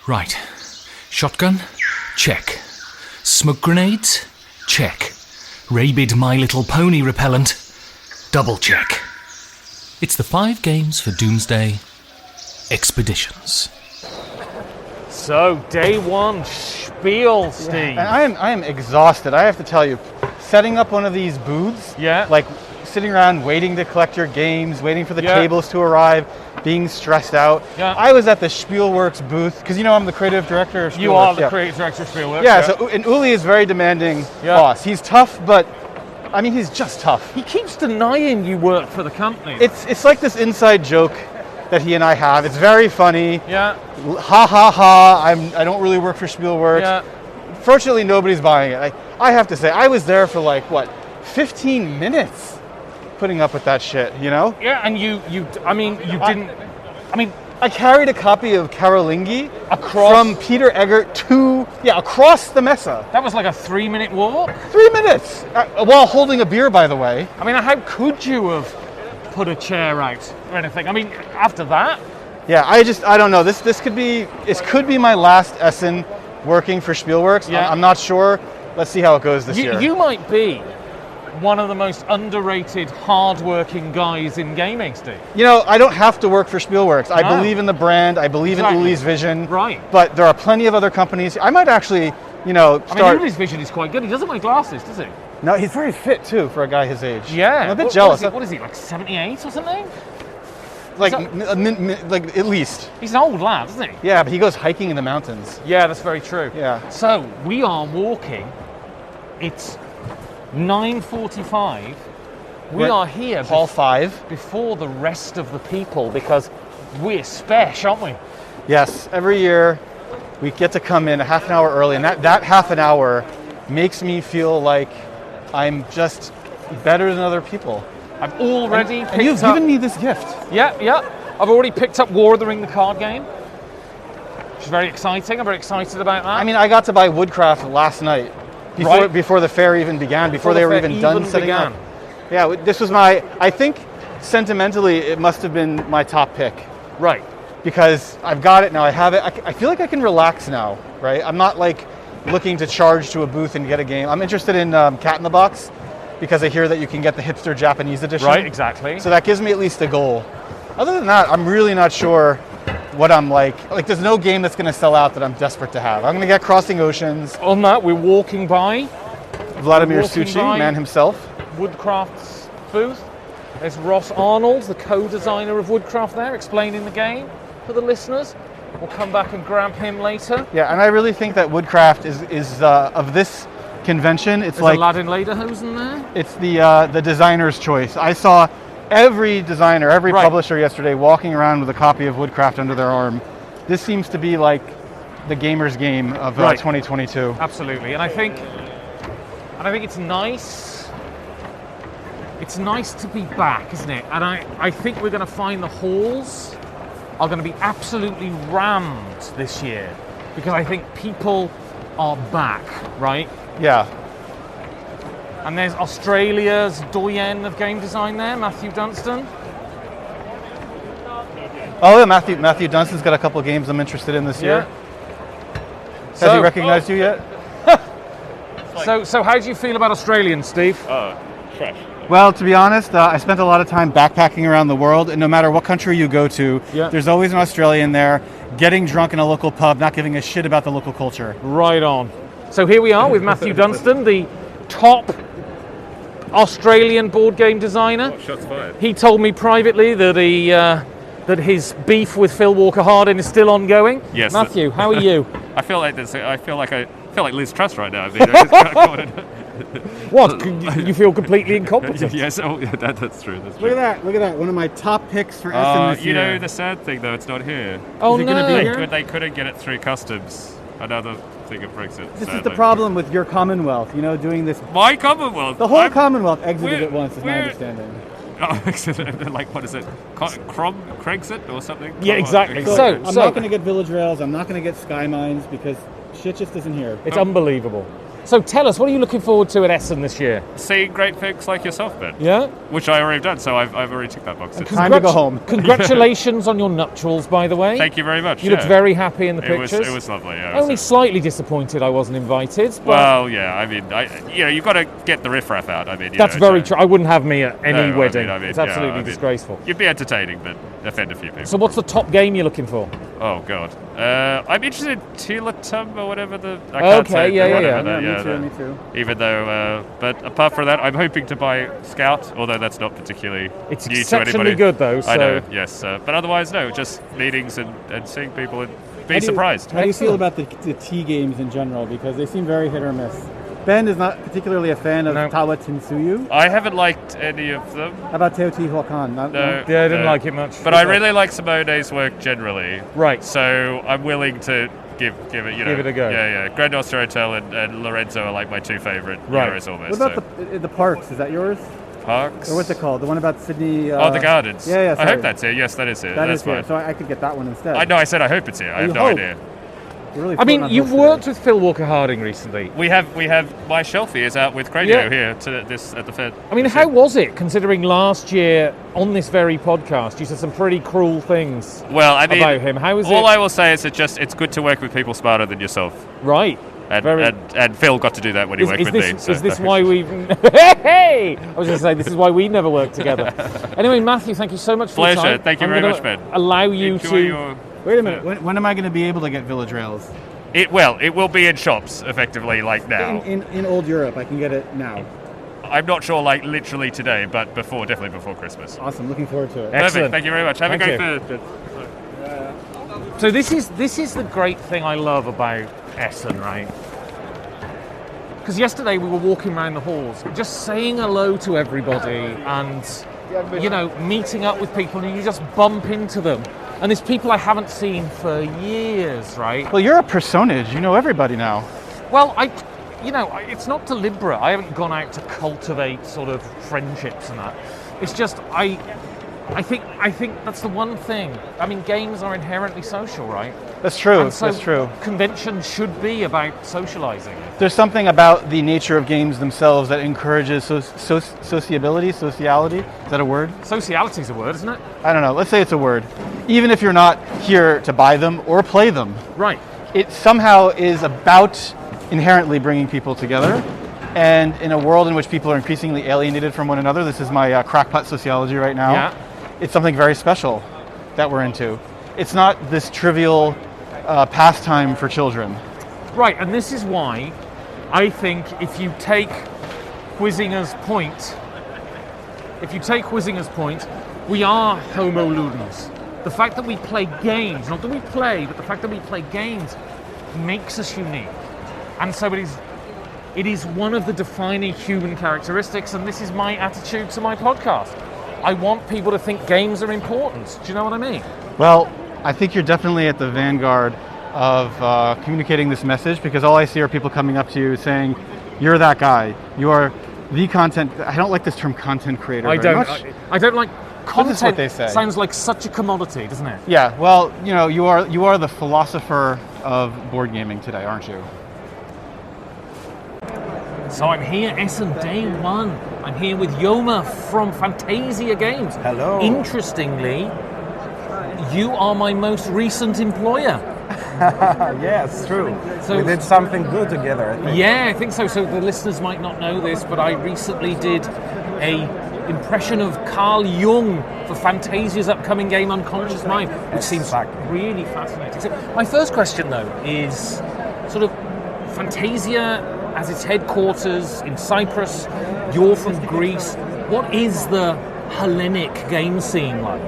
Right. Shotgun? Check. Smoke grenades? Check. Rabid My Little Pony repellent? Double check. It's the 5 games for Doomsday Expeditions. So, day one, spiel, Steve. Yeah, and I am exhausted, I have to tell you. Setting up one of these booths, like sitting around waiting to collect your games, waiting for the tables to arrive, being stressed out. Yeah. I was at the Spielworks booth, because you know I'm the creative director of Spielworks. You are the creative director of Spielworks. And Uli is very demanding boss. He's tough, but I mean, he's just tough. He keeps denying you work for the company. It's like this inside joke that he and I have. It's very funny. Yeah. Ha ha ha, I don't really work for Spielworks. Yeah. Fortunately, nobody's buying it. I have to say, I was there for 15 minutes putting up with that shit, you know? Yeah, and I carried a copy of Carolingi from Peter Eggert across the Messe. That was like a 3-minute walk? 3 minutes! While holding a beer, by the way. I mean, how could you have put a chair out or anything? I mean, after that? Yeah, I don't know. This could be my last Essen working for Spielworks. Yeah. I'm not sure. Let's see how it goes this year. You might be one of the most underrated, hard-working guys in gaming, Steve. You know, I don't have to work for Spielworks. I believe in the brand. I believe in Uli's vision. Right. But there are plenty of other companies. I might actually, start... I mean, Uli's vision is quite good. He doesn't wear glasses, does he? No, he's very fit, too, for a guy his age. Yeah. I'm a bit jealous. What is he, like 78 or something? Like at least. He's an old lad, isn't he? Yeah, but he goes hiking in the mountains. Yeah, that's very true. Yeah. So, we are walking. It's 9:45. We are here. Hall 5. Before the rest of the people, because we're special, aren't we? Yes. Every year, we get to come in a half an hour early, and that half an hour makes me feel like I'm just better than other people. I've already and you've given me this gift. Yeah. I've already picked up War of the Ring, the card game, which is very exciting. I'm very excited about that. I mean, I got to buy Woodcraft last night, before the fair even began, before they were even done setting up. Yeah, this was I think, sentimentally, it must have been my top pick. Right. Because I've got it now, I have it. I feel like I can relax now, right? I'm not looking to charge to a booth and get a game. I'm interested in Cat in the Box, because I hear that you can get the hipster Japanese edition. Right, exactly. So that gives me at least a goal. Other than that, I'm really not sure what I'm like. There's no game that's going to sell out that I'm desperate to have. I'm going to get Crossing Oceans. On that, we're walking by Vladimir Suchi, man himself. Woodcraft's booth. There's Ross Arnold, the co-designer of Woodcraft there, explaining the game for the listeners. We'll come back and grab him later. Yeah, and I really think that Woodcraft is of this convention. It's There's Aladdin Lederhosen there. It's the designer's choice. I saw every designer, every publisher yesterday walking around with a copy of Woodcraft under their arm. This seems to be like the gamer's game of 2022. Absolutely, and I think it's nice. It's nice to be back, isn't it? And I think we're going to find the halls are going to be absolutely rammed this year, because I think people are back, right? Yeah. And there's Australia's doyen of game design there, Matthew Dunstan. Oh yeah, Matthew Dunstan's got a couple of games I'm interested in this year. Has he recognized you yet? So how do you feel about Australians, Steve? Fresh. Well, to be honest, I spent a lot of time backpacking around the world, and no matter what country you go to, there's always an Australian there, getting drunk in a local pub, not giving a shit about the local culture. Right on. So here we are with Matthew Dunstan, the top Australian board game designer. Oh, shots fired. He told me privately that that his beef with Phil Walker Harding is still ongoing. Yes. Matthew, how are you? I feel like Liz Truss right now. I mean, what? You feel completely incompetent? Yes, that's true. That's true. Look at that. One of my top picks for Essen this year. You know, the sad thing though, it's not here. Oh no! They couldn't get it through customs. Another thing of Brexit. This is the problem with your Commonwealth. Doing this. My Commonwealth. The whole Commonwealth exited at once, is my understanding. Oh, like what is it? Crexit or something? Yeah, exactly. So I'm not going to get Village Rails. I'm not going to get Sky Mines because shit just isn't here. It's unbelievable. So tell us, what are you looking forward to at Essen this year? Seeing great things like yourself, Ben. Yeah? Which I already done, so I've already ticked that box. Time to go home. Congratulations on your nuptials, by the way. Thank you very much. You looked very happy in the It pictures. was lovely, yeah. Only slightly disappointed I wasn't invited. But Well, yeah, I mean, you've got to get the riffraff out. I mean, that's very true. I wouldn't have me at any No, wedding. I mean, It's yeah, absolutely disgraceful. You'd be entertaining, but offend a few people. So what's the top game you're looking for? Oh, God. I'm interested in Tilatum or whatever I can't say. Me too. Even though, but apart from that, I'm hoping to buy Scout, although that's not particularly It's new to exceptionally anybody. good, though. So. I know, yes. But otherwise, no, just meetings and seeing people and being surprised. How do you feel about the T games in general? Because they seem very hit or miss. Ben is not particularly a fan of Tawa Tinsuyu. I haven't liked any of them. How about Teotihuacan? No. Yeah, I didn't like it much. But I really like Simone's work generally. Right. So I'm willing to give it, Give it a go. Yeah. Grand Nostra Hotel and Lorenzo are like my two favorite heroes almost. What about the parks? Is that yours? Parks? Or what's it called? The one about Sydney? the Gardens. Yeah. I hope that's here. Yes, that is here. That that's is here. fine. So I could get that one instead. I know. I said I hope it's here. I have no idea. Really I mean, you've worked with Phil Walker Harding recently. We have my shelfie is out with Cradio here to this at the Fed. I mean, how was it, considering last year on this very podcast you said some pretty cruel things I mean, about him? How is it? All I will say is it's good to work with people smarter than yourself. Right. And Phil got to do that when he worked with me. So. Is this why we? Hey! I was going to say this is why we never worked together. Anyway, Matthew, thank you so much for your time. Pleasure. Thank you very much, Ben. Allow you to. Wait a minute. When am I going to be able to get Village Rails? It will be in shops effectively like now. In old Europe, I can get it now. I'm not sure like literally today, but definitely before Christmas. Awesome. Looking forward to it. Excellent. Perfect. Thank you very much. Have a great Fed. So this is the great thing I love about Essen, right? Because yesterday we were walking around the halls, just saying hello to everybody and, meeting up with people, and you just bump into them. And there's people I haven't seen for years, right? Well, you're a personage. You know everybody now. Well, it's not deliberate. I haven't gone out to cultivate sort of friendships and that. It's just I think that's the one thing. I mean, games are inherently social, right? That's true. And so that's true. Conventions should be about socializing. There's something about the nature of games themselves that encourages sociability. Sociality. Is that a word? Sociality is a word, isn't it? I don't know. Let's say it's a word. Even if you're not here to buy them or play them. Right. It somehow is about inherently bringing people together. And in a world in which people are increasingly alienated from one another, this is my crackpot sociology right now. Yeah. It's something very special that we're into. It's not this trivial pastime for children. Right, and this is why I think if you take Huizinga's point, we are homo ludens. The fact that we play games, not that we play, but the fact that we play games makes us unique. And so it is one of the defining human characteristics, and this is my attitude to my podcast. I want people to think games are important. Do you know what I mean? Well, I think you're definitely at the vanguard of communicating this message, because all I see are people coming up to you saying, you're that guy. You are the content. I don't like this term content creator I very don't. much. I don't like content. This is what they say. Sounds like such a commodity, doesn't it? Yeah, well, you are the philosopher of board gaming today, aren't you? So I'm here, Essen, day one. I'm here with Yoma from Fantasia Games. Hello. Interestingly, you are my most recent employer. Yes, true. So we did something good together, I think. Yeah, I think so. So the listeners might not know this, but I recently did a impression of Carl Jung for Fantasia's upcoming game Unconscious Mind, which seems really fascinating. So my first question, though, is sort of Fantasia as its headquarters in Cyprus. You're from Greece. What is the Hellenic game scene like?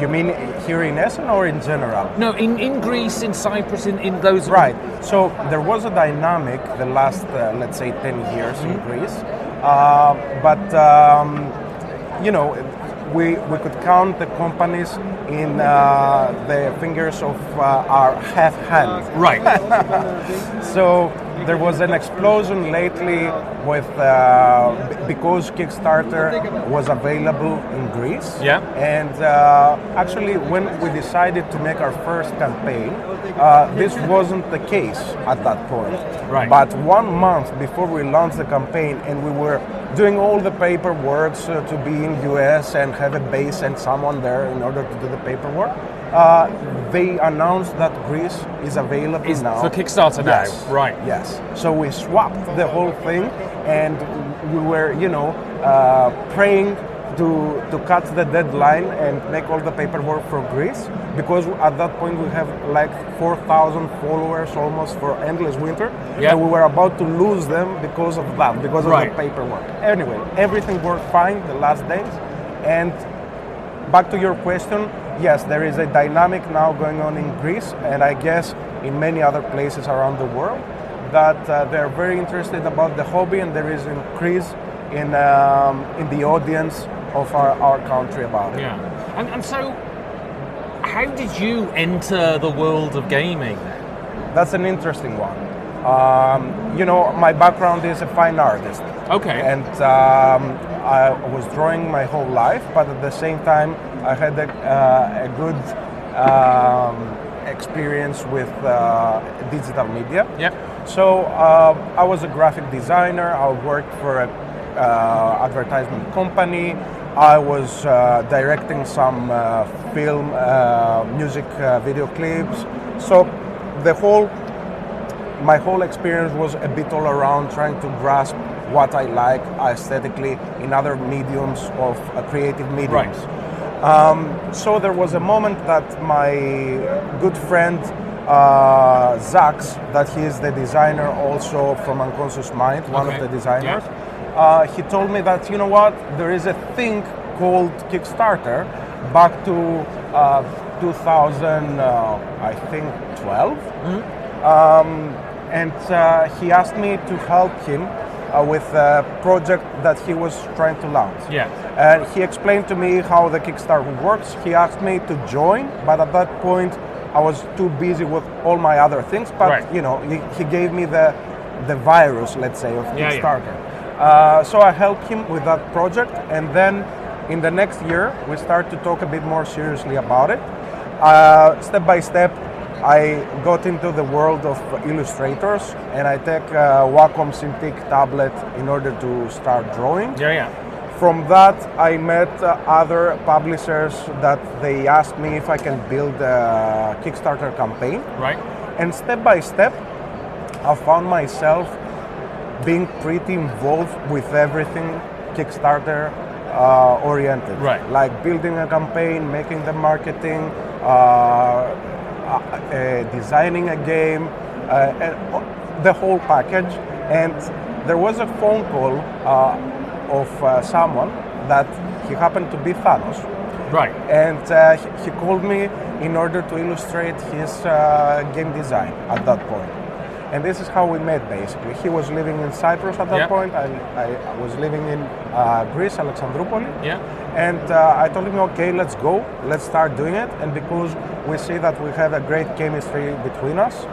You mean here in Essen or in general? No, in Greece, in Cyprus, in those... Right. So there was a dynamic the last, let's say, 10 years in Greece. we could count the companies in the fingers of our half hand. Right. So there was an explosion lately with because Kickstarter was available in Greece. Yeah. And actually, when we decided to make our first campaign, this wasn't the case at that point. Right. But 1 month before we launched the campaign, and we were doing all the paperwork to be in US and have a base and someone there in order to do the paperwork, they announced that Greece is available now. For Kickstarter now? Yes. Right. Yes. So we swapped the whole thing, and we were, praying to cut the deadline and make all the paperwork for Greece, because at that point we have like 4,000 followers almost for Endless Winter, and we were about to lose them because of that, because of the paperwork. Anyway, everything worked fine the last days. And back to your question, yes, there is a dynamic now going on in Greece, and I guess in many other places around the world, that they're very interested about the hobby, and there is an increase in the audience of our country about it. Yeah. And so, how did you enter the world of gaming? That's an interesting one. My background is a fine artist. Okay. And I was drawing my whole life, but at the same time, I had a good experience with digital media. Yeah. So I was a graphic designer. I worked for an advertisement company. I was directing some film, music, video clips. So my whole experience was a bit all around trying to grasp what I like aesthetically in other mediums of creative mediums. Right. So there was a moment that my good friend Zax, that he is the designer also from Unconscious Mind, one of the designers, he told me that, you know what, there is a thing called Kickstarter back to 2012. And he asked me to help him with a project that he was trying to launch. Yeah. And he explained to me how the Kickstarter works. He asked me to join, but at that point I was too busy with all my other things. But he gave me the virus, let's say, of Kickstarter. So I helped him with that project, and then in the next year we started to talk a bit more seriously about it. Step by step, I got into the world of illustrators, and I take Wacom Cintiq tablet in order to start drawing. From that, I met other publishers that they asked me if I can build a Kickstarter campaign. Right. And step by step, I found myself being pretty involved with everything Kickstarter oriented. Right. Like building a campaign, making the marketing, designing a game, the whole package. And there was a phone call of someone that he happened to be Thanos. Right. And he called me in order to illustrate his game design at that point. And this is how we met, basically. He was living in Cyprus at that point. I was living in Greece, Alexandroupolis. Yeah. And I told him, okay, let's go. Let's start doing it. And because we see that we have a great chemistry between us,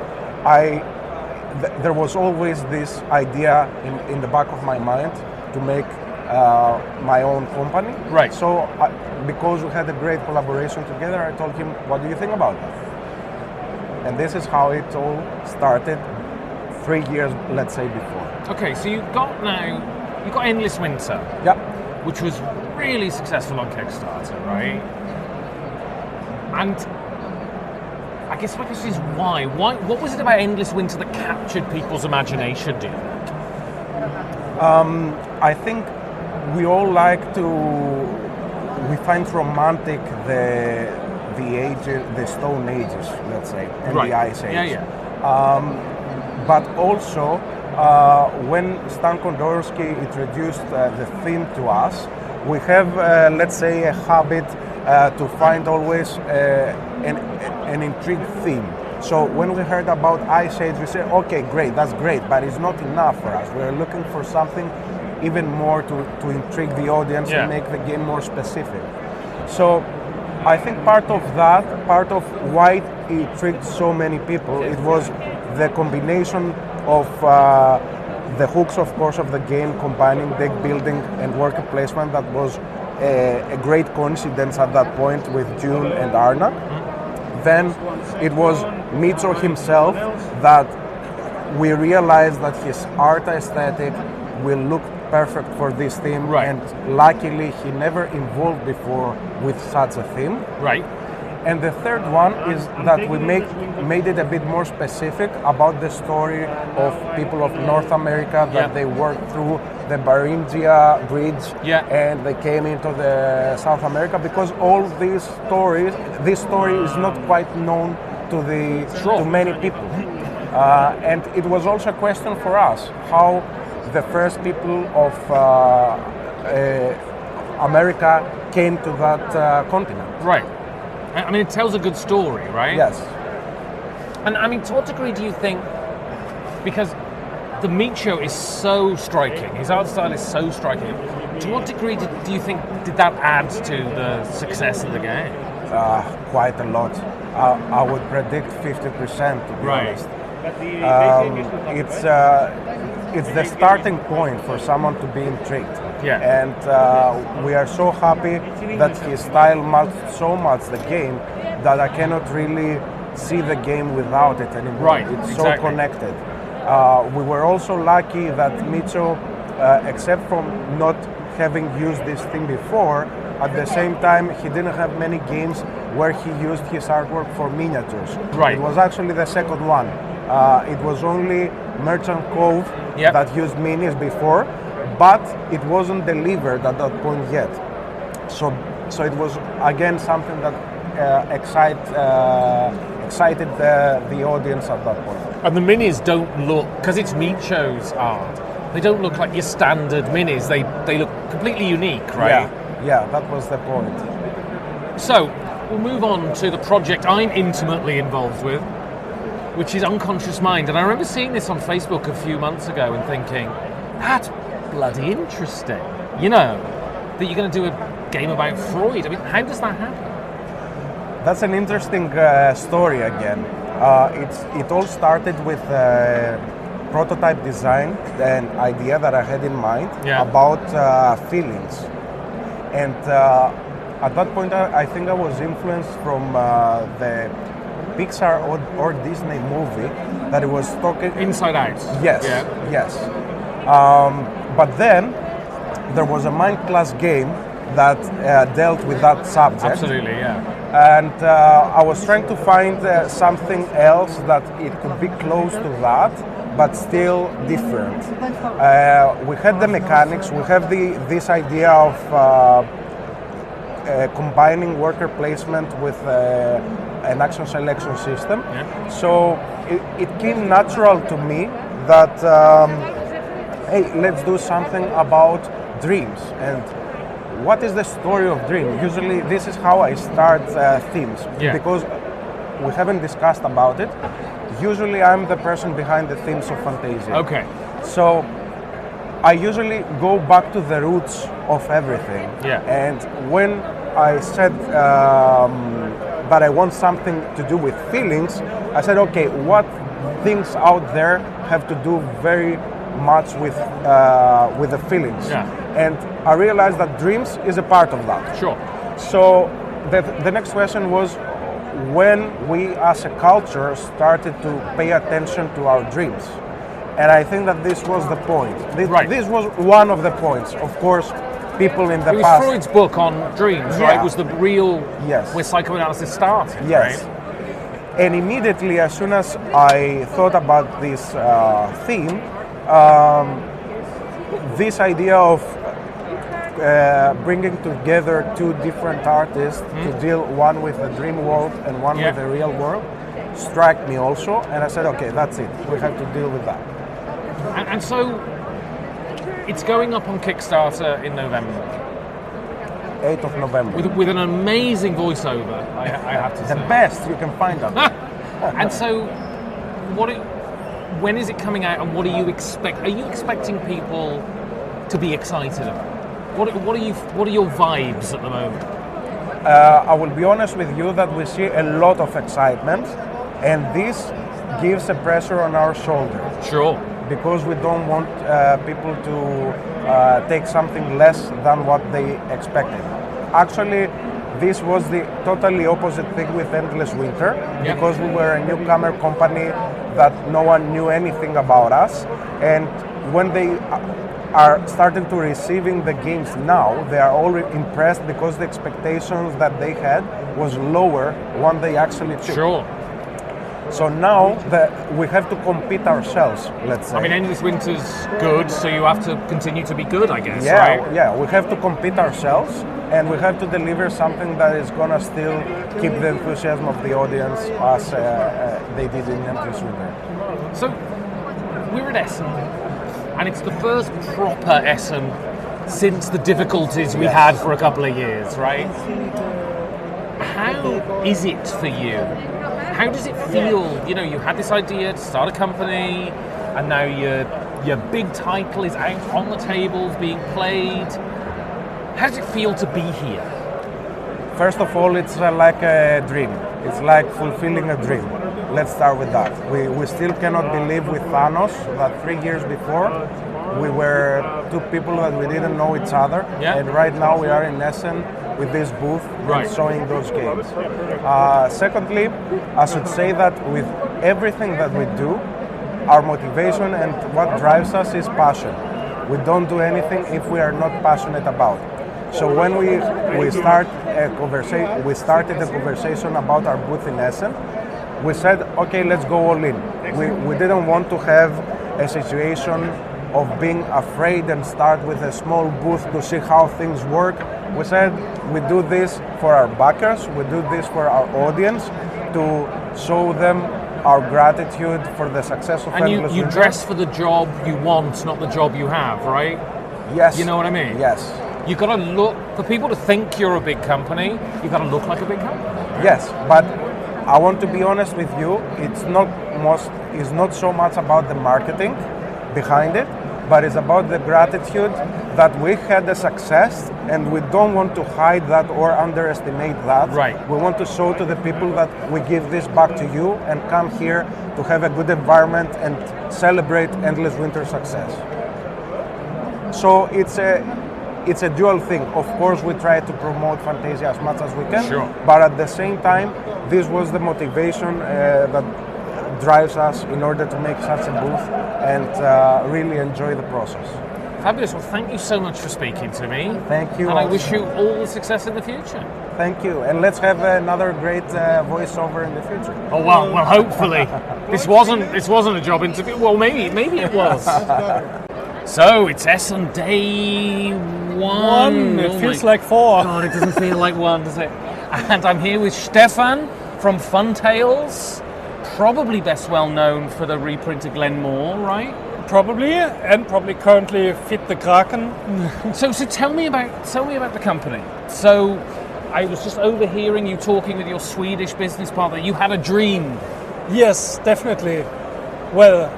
there was always this idea in the back of my mind to make my own company. Right. So because we had a great collaboration together, I told him, what do you think about that? And this is how it all started 3 years, let's say, before. Okay, so you've got Endless Winter. Yeah. Which was really successful on Kickstarter, right? And I guess my question is why? What was it about Endless Winter that captured people's imagination, do you think? I think we all we find romantic the ages, the Stone Ages, let's say, and the Ice Age. But also, when Stan Kondorsky introduced the theme to us, we have, let's say, a habit to find always an intrigued theme. So when we heard about Ice Age, we said, okay, great, that's great, but it's not enough for us. We're looking for something even more to intrigue the audience and make the game more specific. So I think part of why it intrigued so many people, it was the combination of the hooks, of course, of the game, combining deck building and worker placement. That was a great coincidence at that point with June and Arna. Then it was Mitchell himself that we realized that his art aesthetic will look perfect for this theme, and luckily he never involved before with such a theme. Right. And the third one is that we made it a bit more specific about the story of people of North America, that they worked through the Beringia Bridge and they came into the South America, because all this story is not quite known to many people. And it was also a question for us, how the first people of America came to that continent. Right. I mean, it tells a good story, right? Yes. And I mean, to what degree do you think, because the meat show is so striking, his art style is so striking, to what degree do you think did that add to the success of the game? Quite a lot. I would predict 50%, to be honest. It's the starting point for someone to be intrigued. And we are so happy that his style matched so much the game that I cannot really see the game without it anymore. It's so connected. We were also lucky that Micho, except from not having used this thing before, at the same time he didn't have many games where he used his artwork for miniatures. It was actually the second one. It was only Merchant Cove that used minis before, but it wasn't delivered at that point yet. So it was again something that excited the audience at that point. And the minis don't look, because it's meat shows art, they don't look like your standard minis. They look completely unique, right? Yeah, that was the point. So we'll move on to the project I'm intimately involved with, which is Unconscious Mind. And I remember seeing this on Facebook a few months ago and thinking, that's bloody interesting. You know, that you're going to do a game about Freud. I mean, how does that happen? That's an interesting story again. It all started with prototype design, an idea that I had in mind about feelings. And at that point, I think I was influenced from the Pixar or Disney movie that it was talking... Inside Out. Yes, yes. But then there was a Mind Class game that dealt with that subject. Absolutely, yeah. And I was trying to find something else that it could be close to that, but still different. We had the mechanics, we have this idea of combining worker placement with an action selection system. So it came natural to me that, hey, let's do something about dreams. And what is the story of dream? Usually this is how I start themes, because we haven't discussed about it. Usually I'm the person behind the themes of Fantasia. Okay. So I usually go back to the roots of everything. And when I said that I want something to do with feelings, I said, okay, what things out there have to do very much with the feelings? And I realized that dreams is a part of that. Sure. So the next question was, when we as a culture started to pay attention to our dreams. And I think that this was the point. This was one of the points. Of course, people in the past... It was Freud's book on dreams, right? It was the real... where psychoanalysis started, right? And immediately, as soon as I thought about this theme, this idea of bringing together two different artists to deal, one with the dream world and one with the real world, struck me also, and I said, okay, that's it. We have to deal with that. And so, it's going up on Kickstarter in November. 8th of November. With an amazing voiceover, I have to say. The best you can find out. And so, when is it coming out, and what do you expect? Are you expecting people to be excited about? What are your vibes at the moment? I will be honest with you that we see a lot of excitement, and this gives a pressure on our shoulder. Sure. Because we don't want people to take something less than what they expected. Actually, this was the totally opposite thing with Endless Winter, because we were a newcomer company that no one knew anything about us, and when they are starting to receiving the games now, they are all impressed because the expectations that they had was lower when they actually took. Sure. So now we have to compete ourselves, let's say. I mean, Endless Winter's good, so you have to continue to be good, I guess, yeah, right? Yeah, we have to compete ourselves, and we have to deliver something that is gonna still keep the enthusiasm of the audience as they did in Endless Winter. So, we're at Essen, and it's the first proper Essen since the difficulties we had for a couple of years, right? How is it for you? How does it feel? You know, you had this idea to start a company, and now your big title is out on the tables being played. How does it feel to be here? First of all, it's like a dream. It's like fulfilling a dream. Let's start with that. We still cannot believe with Thanos that 3 years before we were two people that we didn't know each other, and right now we are in Essen with this booth and showing those games. Secondly, I should say that with everything that we do, our motivation and what drives us is passion. We don't do anything if we are not passionate about it. So when we started a conversation about our booth in Essen, we said, okay, let's go all in. We didn't want to have a situation of being afraid and start with a small booth to see how things work. We said we do this for our backers, we do this for our audience to show them our gratitude for the success of Endless And you dress for the job you want, not the job you have, right? Yes. You know what I mean? Yes. You've got to look, for people to think you're a big company, you've got to look like a big company. Right? Yes, but I want to be honest with you, it's not so much about the marketing behind it, but it's about the gratitude that we had a success, and we don't want to hide that or underestimate that. Right. We want to show to the people that we give this back to you and come here to have a good environment and celebrate Endless Winter success. So it's a dual thing. Of course, we try to promote Fantasia as much as we can, but at the same time, this was the motivation that drives us in order to make such a booth and really enjoy the process. Fabulous. Well, thank you so much for speaking to me. Thank you. And I wish you all the success in the future. Thank you. And let's have another great voiceover in the future. Oh, well, hopefully. This wasn't a job interview. Well, maybe it was. So, it's Essen day one. It feels like 4. God, it doesn't feel like 1, does it? And I'm here with Stefan from Funtails, probably best well known for the reprint of Glenmore, right? Probably, and probably currently Fit the Kraken. So tell me about the company. So I was just overhearing you talking with your Swedish business partner. You had a dream. Yes, definitely. Well,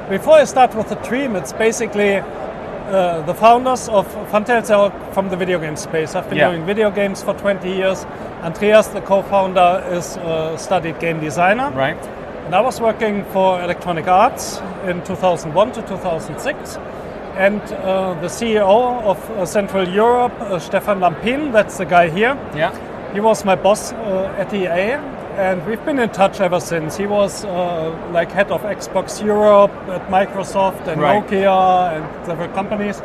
before I start with the dream, it's basically the founders of Funtails are from the video game space. I've been doing video games for 20 years. Andreas, the co-founder, is a studied game designer. Right. And I was working for Electronic Arts in 2001 to 2006. And the CEO of Central Europe, Stefan Lampin, that's the guy here. Yeah. He was my boss at EA, and we've been in touch ever since. He was like head of Xbox Europe at Microsoft and Nokia and several companies.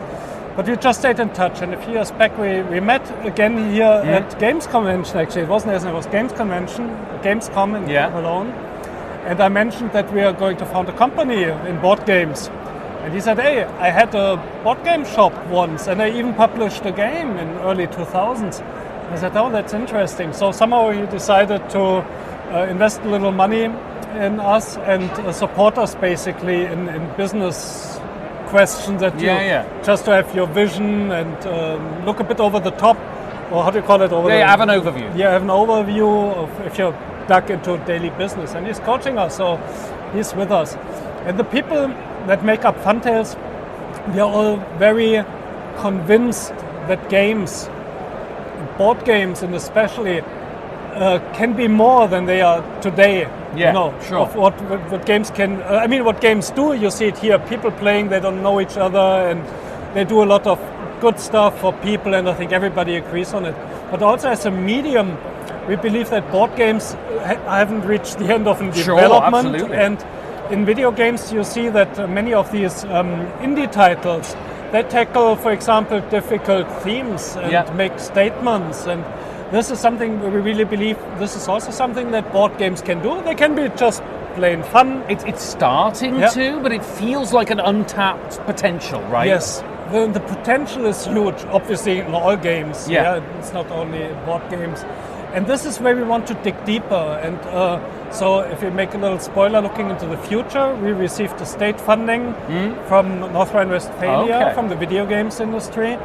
But we just stayed in touch, and a few years back we met again here at Games Convention. Actually, it wasn't Essen, it was Games Convention, Gamescom in Cologne. And I mentioned that we are going to found a company in board games. And he said, hey, I had a board game shop once, and I even published a game in early 2000s. I said, oh, that's interesting. So somehow he decided to invest a little money in us and support us basically in business questions that just to have your vision and look a bit over the top, or how do you call it? Have an overview. Yeah, have an overview of if you're dug into daily business, and he's coaching us, so he's with us. And the people that make up Funtails, we are all very convinced that games, board games and especially, can be more than they are today. Yeah, you know, sure. Of what games can. What games do. You see it here. People playing, they don't know each other, and they do a lot of good stuff for people. And I think everybody agrees on it. But also as a medium, we believe that board games haven't reached the end of development. Absolutely. And in video games, you see that many of these indie titles, they tackle, for example, difficult themes and make statements. And this is something we really believe. This is also something that board games can do. They can be just plain fun. It's starting to, but it feels like an untapped potential, right? Yes. The potential is huge, obviously, in all games. Yeah. It's not only board games. And this is where we want to dig deeper. And so if we make a little spoiler looking into the future, we received a state funding from North Rhine-Westphalia, from the video games industry,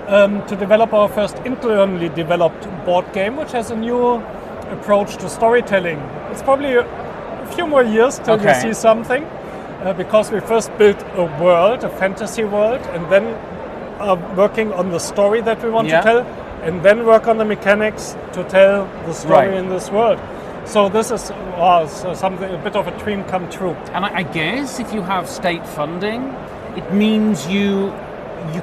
to develop our first internally developed board game, which has a new approach to storytelling. It's probably a few more years till you see something, because we first built a world, a fantasy world, and then working on the story that we want to tell, and then work on the mechanics to tell the story in this world. So this is something, a bit of a dream come true. And I guess if you have state funding, it means you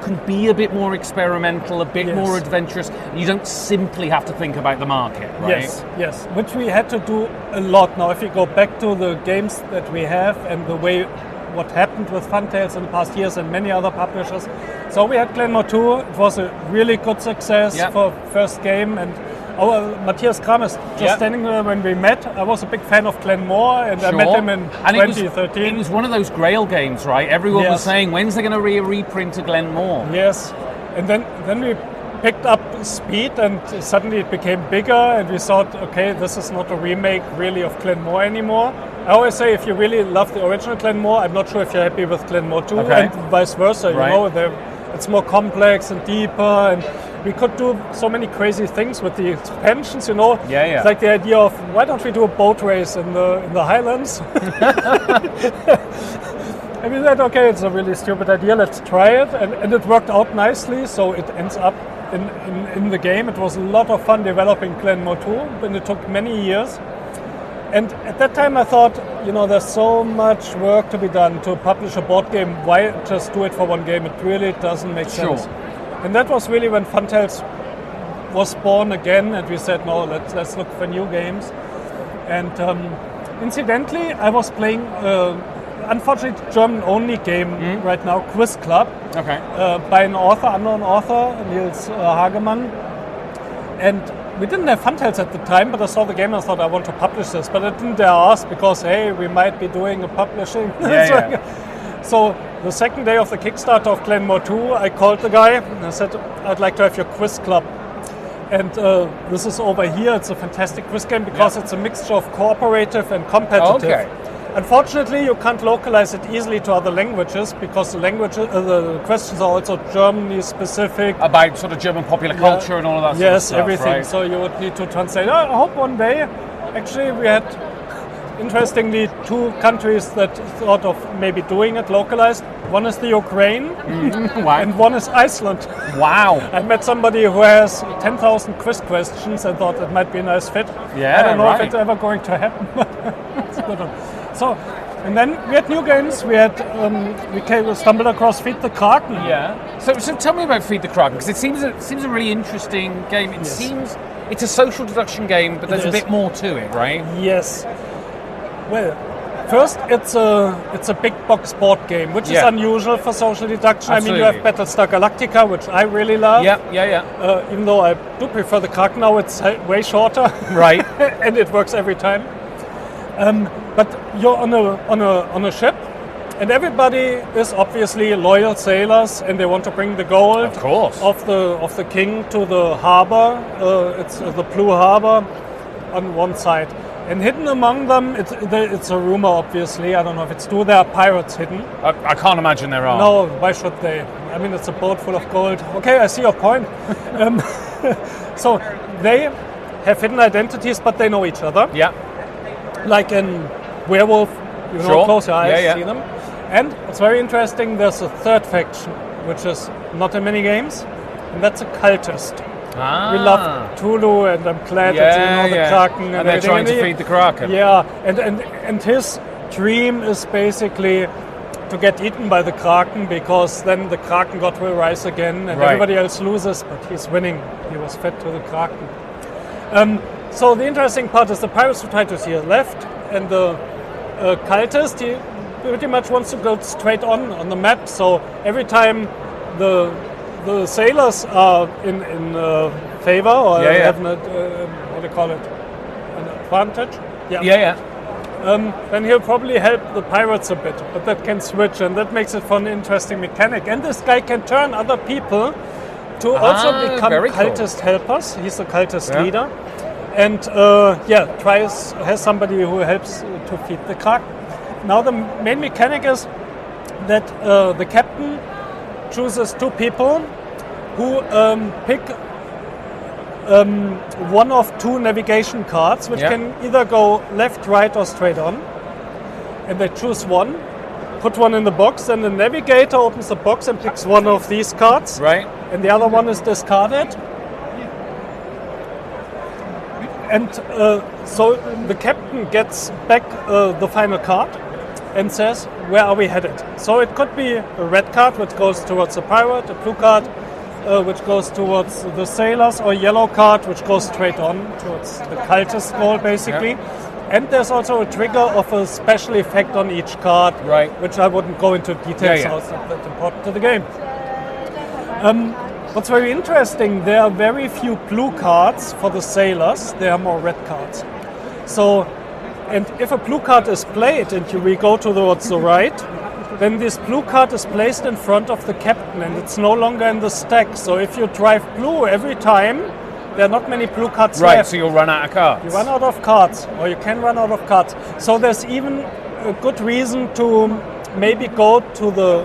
can be a bit more experimental, a bit more adventurous. You don't simply have to think about the market, right? Yes, which we had to do a lot. Now, if you go back to the games that we have and the way what happened with Funtails in the past years and many other publishers. So we had Glenmore 2. It was a really good success for first game. And our Matthias Krames, just standing there when we met, I was a big fan of Glenmore, and I met him in 2013. It was one of those Grail games, right? Everyone was saying, when's they going to reprint a Glenmore? Yes. And then we picked up speed, and suddenly it became bigger, and we thought, okay, this is not a remake really of Glenmore anymore. I always say, if you really love the original Glenmore, I'm not sure if you're happy with Glenmore 2, and vice versa. You know, it's more complex and deeper, and we could do so many crazy things with the expansions. You know, it's like the idea of, why don't we do a boat race in the Highlands? And we said, okay, it's a really stupid idea, let's try it, and it worked out nicely. So it ends up in the game. It was a lot of fun developing Glenmore 2, and it took many years. And at that time I thought, you know, there's so much work to be done to publish a board game. Why just do it for one game? It really doesn't make sense. And that was really when Funtails was born again, and we said, no, let's look for new games. And incidentally, I was playing, unfortunately, German-only game right now, Quiz Club, by an unknown author, Nils Hagemann. And we didn't have Funtails at the time, but I saw the game and I thought, I want to publish this. But I didn't dare ask because, hey, we might be doing a publishing. So the second day of the Kickstarter of Glenmore 2, I called the guy and I said, I'd like to have your quiz club. And this is over here. It's a fantastic quiz game because it's a mixture of cooperative and competitive. Unfortunately, you can't localize it easily to other languages because the questions are also Germany specific. About sort of German popular culture and all of that sort of stuff, everything. right? So you would need to translate. I hope one day, actually, we had, interestingly, two countries that thought of maybe doing it localized. One is the Ukraine, and one is Iceland. Wow. I met somebody who has 10,000 quiz questions and thought it might be a nice fit. I don't know if it's ever going to happen, but it's a good one. So, and then we had new games. We had we stumbled across Feed the Kraken. So tell me about Feed the Kraken, because it seems a really interesting game. It seems it's a social deduction game, but there's a bit more to it, right? Yes. Well, first it's a big box board game, which is unusual for social deduction. Absolutely. I mean, you have Battlestar Galactica, which I really love. Even though I do prefer the Kraken now, it's way shorter. Right. And it works every time. But you're on a ship, and everybody is obviously loyal sailors, and they want to bring the gold of the king to the harbor. It's the Blue Harbor on one side, and hidden among them, it's a rumor. Obviously, I don't know if it's true. There are pirates hidden. I can't imagine there are. No, why should they? I mean, it's a boat full of gold. Okay, I see your point. So they have hidden identities, but they know each other. Like in Werewolf, you know, close your eyes, see them. And it's very interesting, there's a third faction, which is not in many games, and that's a cultist. We love Tulu, and I'm glad that the Kraken and they're trying to feed the Kraken. Yeah, and his dream is basically to get eaten by the Kraken, because then the Kraken god will rise again, and everybody else loses, but he's winning. He was fed to the Kraken. So the interesting part is the pirates who try to steer left, and the cultist, he pretty much wants to go straight on the map. So every time the sailors are in favor, or have an, what do you call it, an advantage. Then he'll probably help the pirates a bit, but that can switch, and that makes it for an interesting mechanic. And this guy can turn other people to also become cultist helpers. He's the cultist leader, and has somebody who helps to feed the Kraken. Now the main mechanic is that the captain chooses two people who pick one of two navigation cards, which can either go left, right, or straight on. And they choose one, put one in the box, then the navigator opens the box and picks one of these cards. Right. And the other one is discarded. And so the captain gets back the final card and says, where are we headed? So it could be a red card, which goes towards the pirate, a blue card, which goes towards the sailors, or yellow card, which goes straight on towards the cultist goal, basically. And there's also a trigger of a special effect on each card, which I wouldn't go into details, so it's not that important to the game. What's very interesting, there are very few blue cards for the sailors, there are more red cards. So, and if a blue card is played and we go towards the right, then this blue card is placed in front of the captain, and it's no longer in the stack. So if you drive blue every time, there are not many blue cards left. Right, so you'll run out of cards. You run out of cards, or you can run out of cards. So there's even a good reason to maybe go to the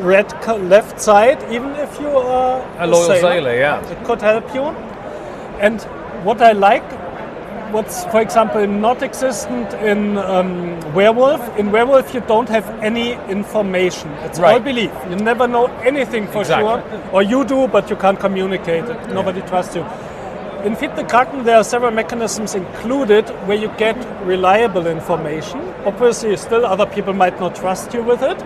red left side, even if you are a loyal sailor. It could help you. And what I like, what's, for example, not existent in Werewolf. In Werewolf, you don't have any information. It's all belief. You never know anything for sure. Or you do, but you can't communicate it. Nobody trusts you. In Feed the Kraken, there are several mechanisms included where you get reliable information. Obviously, still other people might not trust you with it.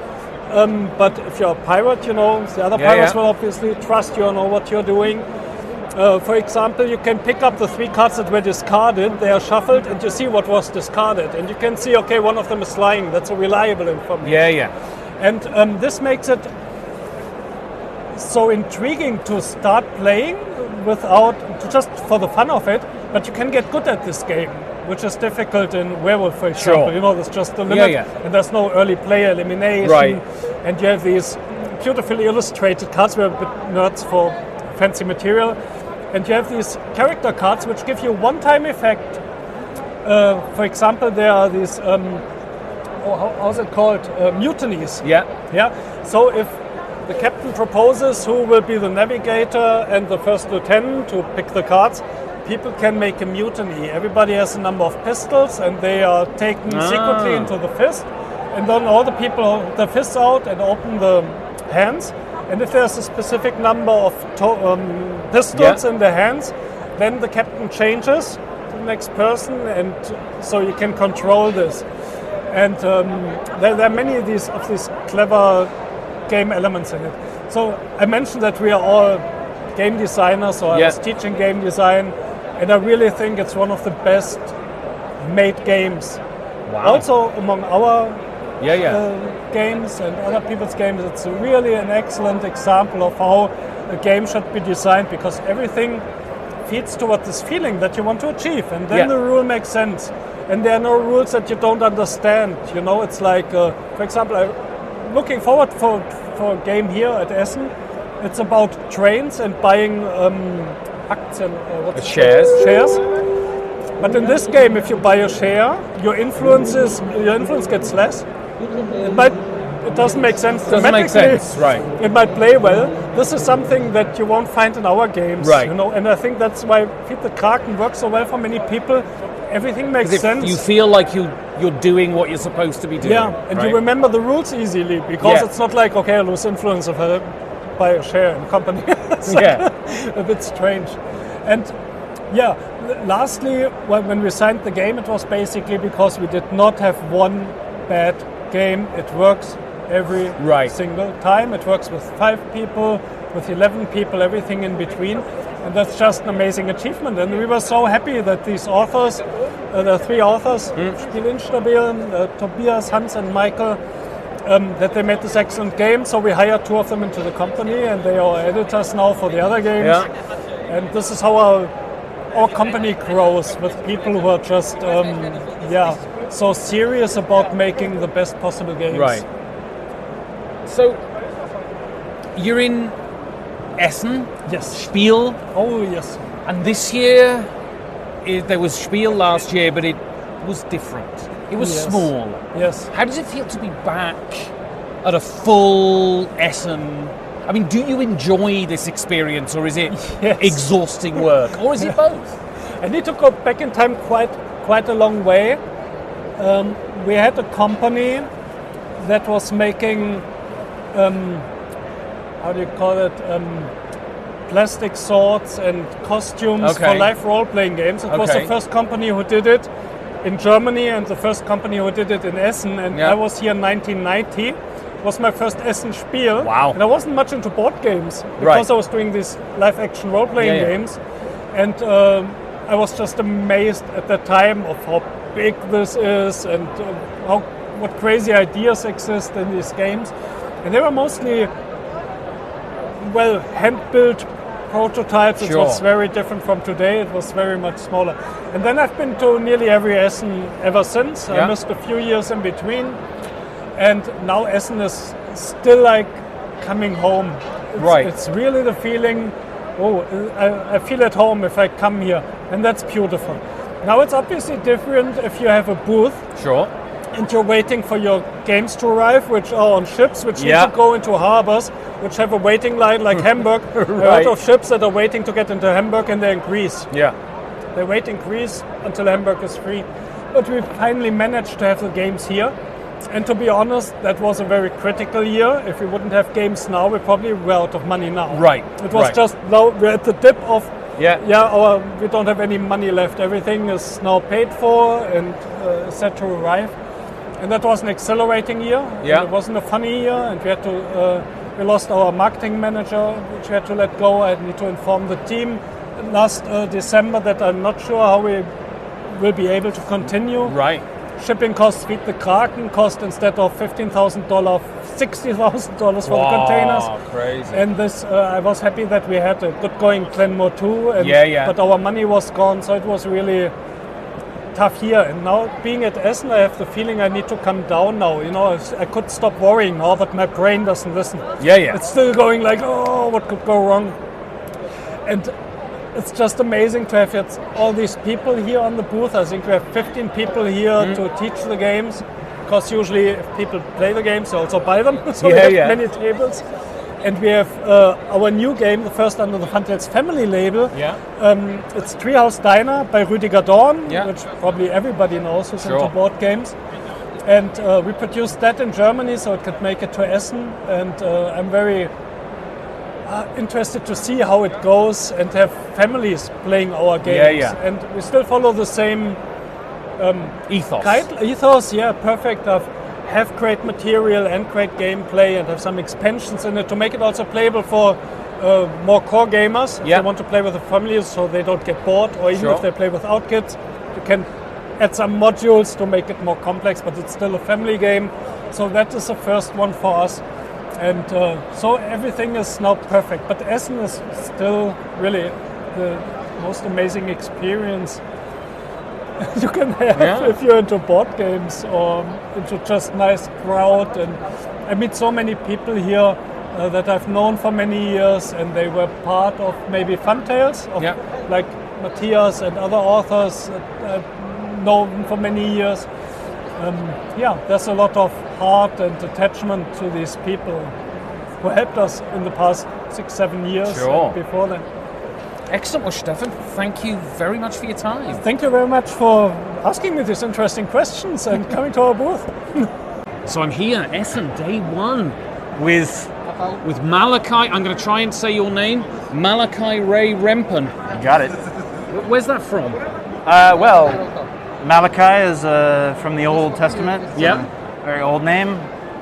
But if you're a pirate, the other pirates will obviously trust you and know what you're doing. For example, you can pick up the three cards that were discarded, they are shuffled, and you see what was discarded. And you can see, okay, one of them is lying. That's a reliable information. And this makes it so intriguing to start playing just for the fun of it, but you can get good at this game, which is difficult in Werewolf, for example. There's just a limit, and there's no early player elimination. And you have these beautifully illustrated cards. We're a bit nerds for fancy material. And you have these character cards which give you one-time effect. For example, there are these, how's it called? Mutinies. So if the captain proposes who will be the navigator and the first lieutenant to pick the cards, people can make a mutiny. Everybody has a number of pistols, and they are taken secretly into the fist. And then all the people hold their fists out and open the hands. And if there's a specific number of pistols in their hands, then the captain changes to the next person, and so you can control this. And there are many of these clever game elements in it. So I mentioned that we are all game designers, or I was teaching game design, and I really think it's one of the best made games. Also among our games and other people's games, it's really an excellent example of how a game should be designed, because everything feeds toward this feeling that you want to achieve, and then the rule makes sense. And there are no rules that you don't understand. It's like, for example, I'm looking forward for a game here at Essen. It's about trains and buying Aktien, shares. But in this game, if you buy a share, your influence gets less. It doesn't make sense. It doesn't make sense, right? It might play well. This is something that you won't find in our games, And I think that's why Feed the Kraken works so well for many people. everything makes sense. You feel like you're doing what you're supposed to be doing. Yeah, and you remember the rules easily because it's not like, okay, I lose influence if I buy a share in a company. It's a bit strange. And lastly, when we signed the game, it was basically because we did not have one bad game. It works every single time. It works with 5 people, with 11 people, everything in between. And that's just an amazing achievement. And we were so happy that these authors, the 3 authors, Spiel Instabil, Tobias, Hans and Michael, that they made this excellent game. So we hired 2 of them into the company and they are editors now for the other games. Yeah. And this is how our company grows, with people who are just, so serious about making the best possible games. Right. So, you're in Essen? Yes. Spiel? Oh, yes. And this year, there was Spiel last year, but it was different. It was small. Yes. How does it feel to be back at a full Essen? I mean, do you enjoy this experience, or is it exhausting work, or is it both? I need to go back in time quite a long way. We had a company that was making, how do you call it, plastic swords and costumes for live role-playing games. It was the first company who did it in Germany and the first company who did it in Essen. And I was here in 1990. It was my first Essen Spiel. Wow. And I wasn't much into board games because I was doing these live-action role-playing games. And I was just amazed at the time of how big this is and what crazy ideas exist in these games. And they were mostly, hand-built prototypes. It was very different from today. It was very much smaller. And then I've been to nearly every Essen ever since. I missed a few years in between. And now Essen is still like coming home. It's really the feeling, I feel at home if I come here. And that's beautiful. Now it's obviously different if you have a booth. Sure. And you're waiting for your games to arrive, which are on ships, which need to go into harbors, which have a waiting line like Hamburg. A lot of ships that are waiting to get into Hamburg, and they're in Greece. Yeah. They wait in Greece until Hamburg is free. But we finally managed to have the games here. And to be honest, that was a very critical year. If we wouldn't have games now, we probably were out of money now. Right. It was just now we're at the dip of we don't have any money left. Everything is now paid for and set to arrive. And that was an accelerating year. Yeah. It wasn't a funny year, and we had to. We lost our marketing manager, which we had to let go. I need to inform the team last December that I'm not sure how we will be able to continue. Right. Shipping costs, feed the Kraken, cost instead of $15,000, $60,000 for the containers. Crazy. And this, I was happy that we had a good going Glenmore 2. And, but our money was gone, so it was really tough year. And now being at Essen, I have the feeling I need to come down now. You know, I could stop worrying now, but my brain doesn't listen. It's still going like, what could go wrong? And it's just amazing to have all these people here on the booth. I think we have 15 people here to teach the games, because usually if people play the games, they also buy them. So we have many tables. And we have our new game, the first under the Funtails family label. It's Treehouse Diner by Rüdiger Dorn, which probably everybody knows who's into board games. And we produced that in Germany, so it could make it to Essen. And I'm very interested to see how it goes and have families playing our games. And we still follow the same ethos, perfect. Have great material and great gameplay and have some expansions in it to make it also playable for more core gamers. If they want to play with the families so they don't get bored, or even if they play without kids, you can add some modules to make it more complex, but it's still a family game. So that is the first one for us. And so everything is now perfect. But Essen is still really the most amazing experience you can have if you're into board games or into just nice crowd. And I meet so many people here that I've known for many years, and they were part of maybe Funtails, like Matthias and other authors that I've known for many years. There's a lot of heart and attachment to these people who helped us in the past 6-7 years before then. Excellent. Well, Stefan, thank you very much for your time. Thank you very much for asking me these interesting questions and coming to our booth. So I'm here, Essen, day one, with Malachi. I'm going to try and say your name. Malachi Ray Rempen. You got it. Where's that from? Well, Malachi is from the Old Testament. It's Yeah. a very old name.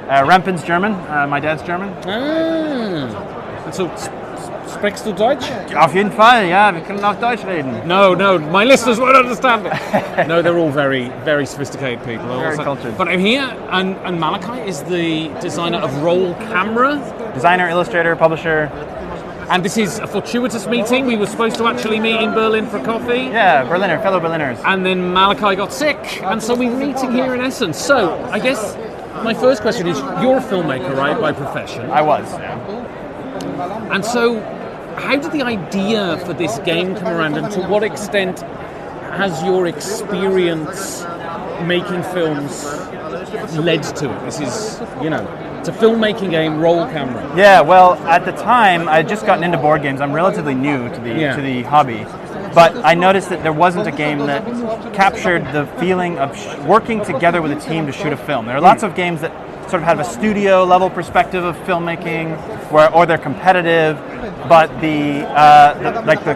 Rempen's German. My dad's German. Ah. And so, sprichst du Deutsch? Auf jeden Fall, ja, wir können auch Deutsch reden. No, my listeners won't understand it. No, they're all very, very sophisticated people. Very cultured. But I'm here, and Malachi is the designer of Roll Camera. Designer, illustrator, publisher. And this is a fortuitous meeting. We were supposed to actually meet in Berlin for coffee. Yeah, Berliner, fellow Berliners. And then Malachi got sick, and so we're meeting here in Essen. So, I guess my first question is, you're a filmmaker, right, by profession? I was, yeah. And so, how did the idea for this game come around, and to what extent has your experience making films led to it? This is, it's a filmmaking game, Roll Camera. Yeah, well, at the time, I had just gotten into board games. I'm relatively new to the hobby. But I noticed that there wasn't a game that captured the feeling of working together with a team to shoot a film. There are lots of games that sort of have a studio level perspective of filmmaking, or they're competitive, but the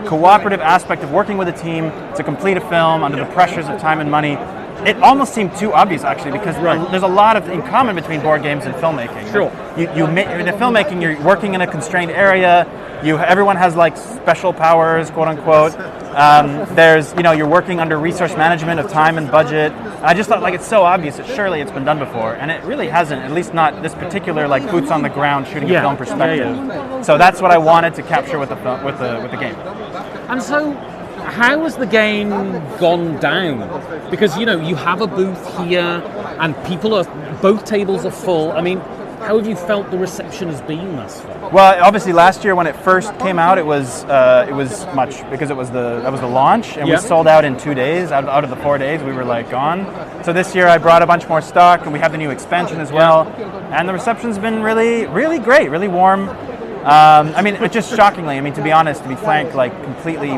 cooperative aspect of working with a team to complete a film under the pressures of time and money, it almost seemed too obvious, actually, because there's a lot in common between board games and filmmaking. Sure. In the filmmaking, you're working in a constrained area. Everyone has like special powers, quote unquote. There's, you're working under resource management of time and budget. I just thought, like, it's so obvious that surely it's been done before, and it really hasn't. At least not this particular, like, boots on the ground shooting a film perspective. Yeah. So that's what I wanted to capture with the game. And so, how has the game gone down? Because you have a booth here, and both tables are full. I mean, how have you felt the reception has been thus far? Well, obviously last year when it first came out, it was much, because that was the launch, and we sold out in 2 days. Out of the 4 days, we were like gone. So this year I brought a bunch more stock, and we have the new expansion as well. And the reception's been really, really great, really warm. It's just shockingly. To be honest, to be frank, like completely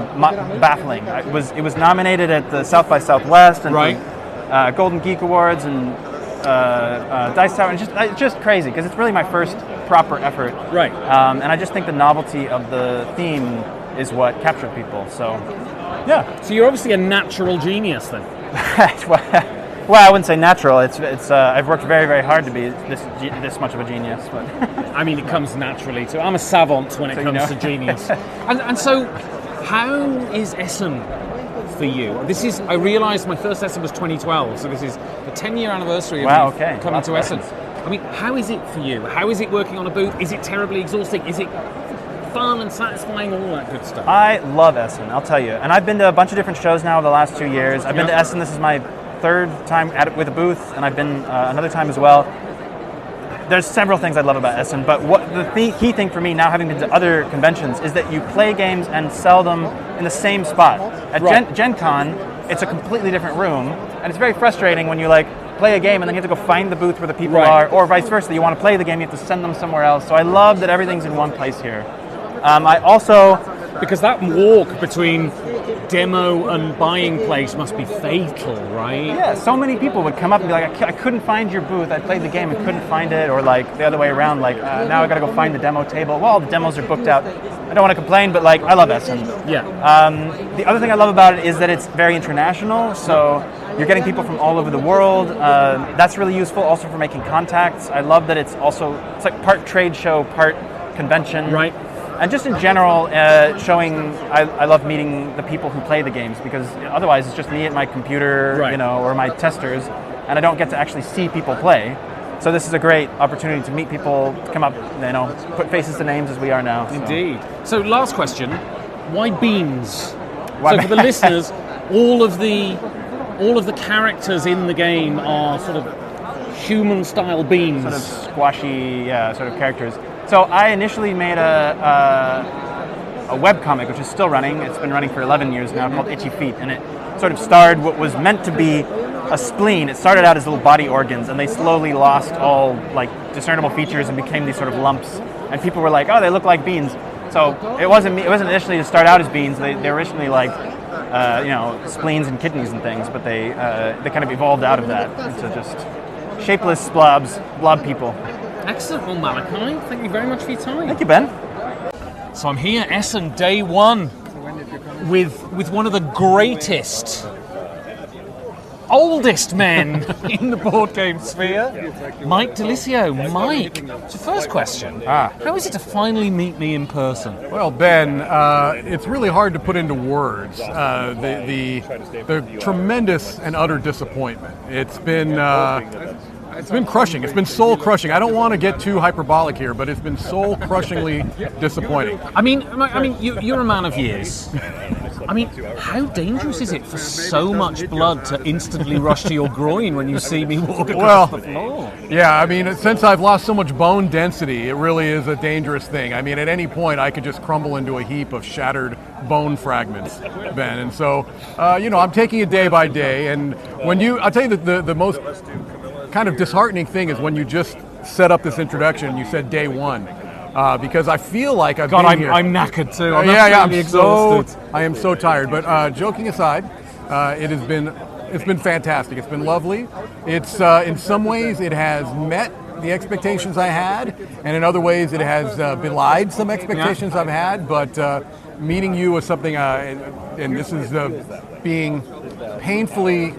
baffling. It was nominated at the South by Southwest and the Golden Geek Awards and Dice Tower, and it's just crazy because it's really my first proper effort. Right. And I just think the novelty of the theme is what captured people. So, yeah. So you're obviously a natural genius then. Well, I wouldn't say natural. It's I've worked very, very hard to be this much of a genius. But it comes naturally too. I'm a savant when it comes to genius. And so, how is Essen for you? I realised my first Essen was 2012, so this is the 10-year anniversary of coming to Essen. How is it for you? How is it working on a booth? Is it terribly exhausting? Is it fun and satisfying, all that good stuff? I love Essen, I'll tell you. And I've been to a bunch of different shows now over the last 2 years. I've been to Essen, this is my third time with a booth, and I've been another time as well. There's several things I love about Essen, but what the key thing for me now, having been to other conventions, is that you play games and sell them in the same spot. At Gen Con, it's a completely different room, and it's very frustrating when you play a game and then you have to go find the booth where the people are, or vice versa. You want to play the game, you have to send them somewhere else. So I love that everything's in one place here. I also... Because that walk between demo and buying place must be fatal, right? Yeah, so many people would come up and be like, I couldn't find your booth, I played the game and couldn't find it, or the other way around, now I gotta go find the demo table. Well, the demos are booked out. I don't want to complain, but I love Essen. Yeah. The other thing I love about it is that it's very international, so you're getting people from all over the world. That's really useful also for making contacts. I love that it's like part trade show, part convention. Right. And just in general, showing, I love meeting the people who play the games, because otherwise it's just me at my computer, or my testers, and I don't get to actually see people play. So this is a great opportunity to meet people, come up, put faces to names as we are now. So. Indeed. So last question, why beans? So for the listeners, all of the characters in the game are sort of human-style beans. Sort of squashy, sort of characters. So I initially made a webcomic, which is still running. It's been running for 11 years now, called Itchy Feet, and it sort of starred what was meant to be a spleen. It started out as little body organs, and they slowly lost all discernible features and became these sort of lumps. And people were like, "Oh, they look like beans." So it wasn't initially to start out as beans. They originally liked spleens and kidneys and things, but they kind of evolved out of that into just shapeless blob people. Excellent, well, Malachi, thank you very much for your time. Thank you, Ben. So I'm here, Essen, day one, with one of the greatest, oldest men in the board game sphere, Mike Delisio. Mike, so first question, how is it to finally meet me in person? Well, Ben, it's really hard to put into words the tremendous and utter disappointment. It's been crushing. It's been soul crushing. I don't want to get too hyperbolic here, but it's been soul crushingly disappointing. I mean, you're a man of years. I mean, how dangerous is it for so much blood to instantly rush to your groin when you see me walk across the floor? Yeah, I mean, since I've lost so much bone density, it really is a dangerous thing. I mean, at any point, I could just crumble into a heap of shattered bone fragments, Ben. And so, I'm taking it day by day. And I'll tell you that the most kind of disheartening thing is when you just set up this introduction and you said day one. Because I feel like I've been here. I'm knackered too. I'm exhausted. I am so tired. But joking aside, it's been fantastic. It's been lovely. It's in some ways it has met the expectations I had, and in other ways it has belied some expectations I've had. But meeting you was something, and this is being painfully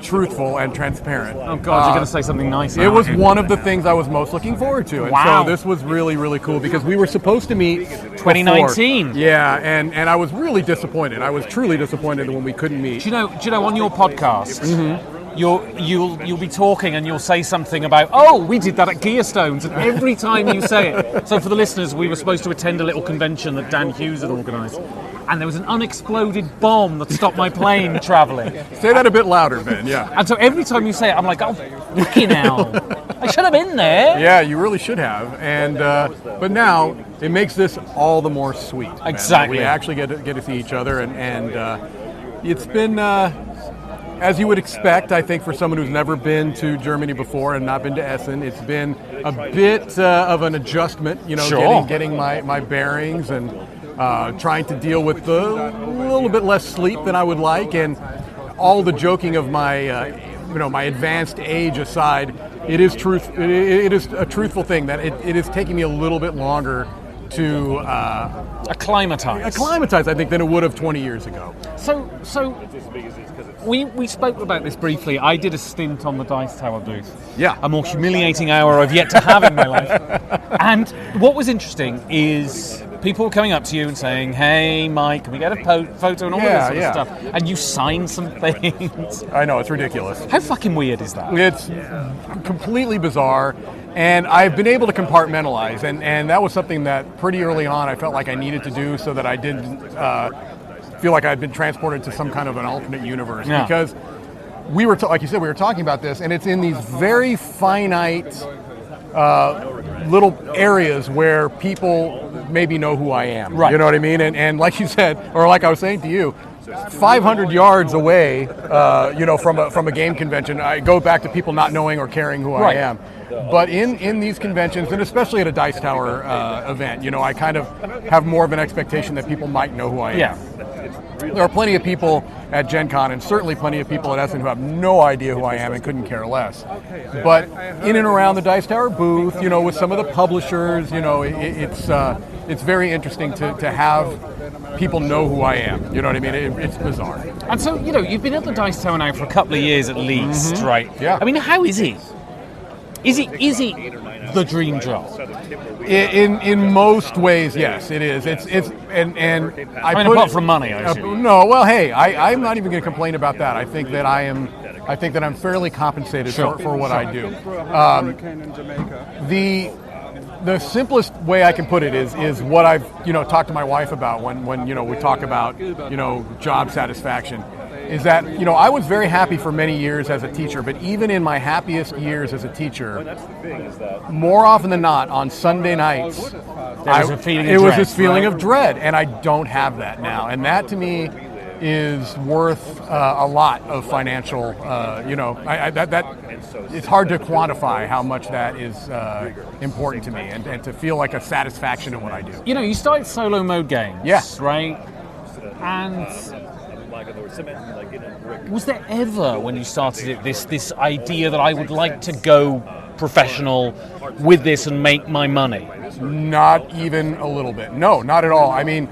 truthful and transparent. Oh God, you're going to say something nice. It was one of the things I was most looking forward to. And so this was really, really cool because we were supposed to meet 2019. Before. Yeah, and I was really disappointed. I was truly disappointed when we couldn't meet. Do you know on your podcast, you'll be talking and you'll say something about, we did that at Gearstones, and every time you say it. So for the listeners, we were supposed to attend a little convention that Dan Hughes had organised, and there was an unexploded bomb that stopped my plane travelling. Say that a bit louder, Ben, yeah. And so every time you say it, I'm like, fucking hell, I should have been there. Yeah, you really should have. And but now it makes this all the more sweet. Exactly. We actually get to see each other, and it's been. As you would expect, I think, for someone who's never been to Germany before and not been to Essen, it's been a bit of an adjustment, getting my bearings and trying to deal with a little bit less sleep than I would like, and all the joking of my my advanced age aside, it is a truthful thing that it is taking me a little bit longer to acclimatize, I think, than it would have 20 years ago. So we spoke about this briefly. I did a stint on the Dice Tower booth. Yeah. A more humiliating hour I've yet to have in my life. And what was interesting is people were coming up to you and saying, "Hey, Mike, can we get a photo?" and all this sort of stuff. And you signed some things. I know, it's ridiculous. How fucking weird is that? It's completely bizarre. And I've been able to compartmentalize, and that was something that pretty early on I felt like I needed to do so that I didn't feel like I'd been transported to some kind of an alternate universe. Yeah. Because we were, like you said, we were talking about this, and it's in these very finite little areas where people maybe know who I am. Right. You know what I mean? And like you said, or like I was saying to you, 500 yards away, from a game convention, I go back to people not knowing or caring who I am. But in these conventions, and especially at a Dice Tower event, I kind of have more of an expectation that people might know who I am. Yeah. There are plenty of people at Gen Con, and certainly plenty of people at Essen who have no idea who I am and couldn't care less. But in and around the Dice Tower booth, with some of the publishers, it's very interesting to have people know who I am. You know what I mean? It's bizarre. And so, you've been at the Dice Tower now for a couple of years at least, right? Yeah. I mean, how is it? Is it the dream job? In most ways, yes, it is. Apart from money, I assume. No, well, hey, I'm not even going to complain about that. I think that I'm fairly compensated for what I do. The simplest way I can put it is what I've talked to my wife about when we talk about job satisfaction. Is that, I was very happy for many years as a teacher, but even in my happiest years as a teacher, more often than not, on Sunday nights, it was this feeling of dread, and I don't have that now. And that, to me, is worth a lot of financial, it's hard to quantify how much that is important to me and to feel like a satisfaction in what I do. You started solo mode games, right? And was there ever, when you started it, this idea that I would like to go professional with this and make my money? Not even a little bit. No, not at all. I mean,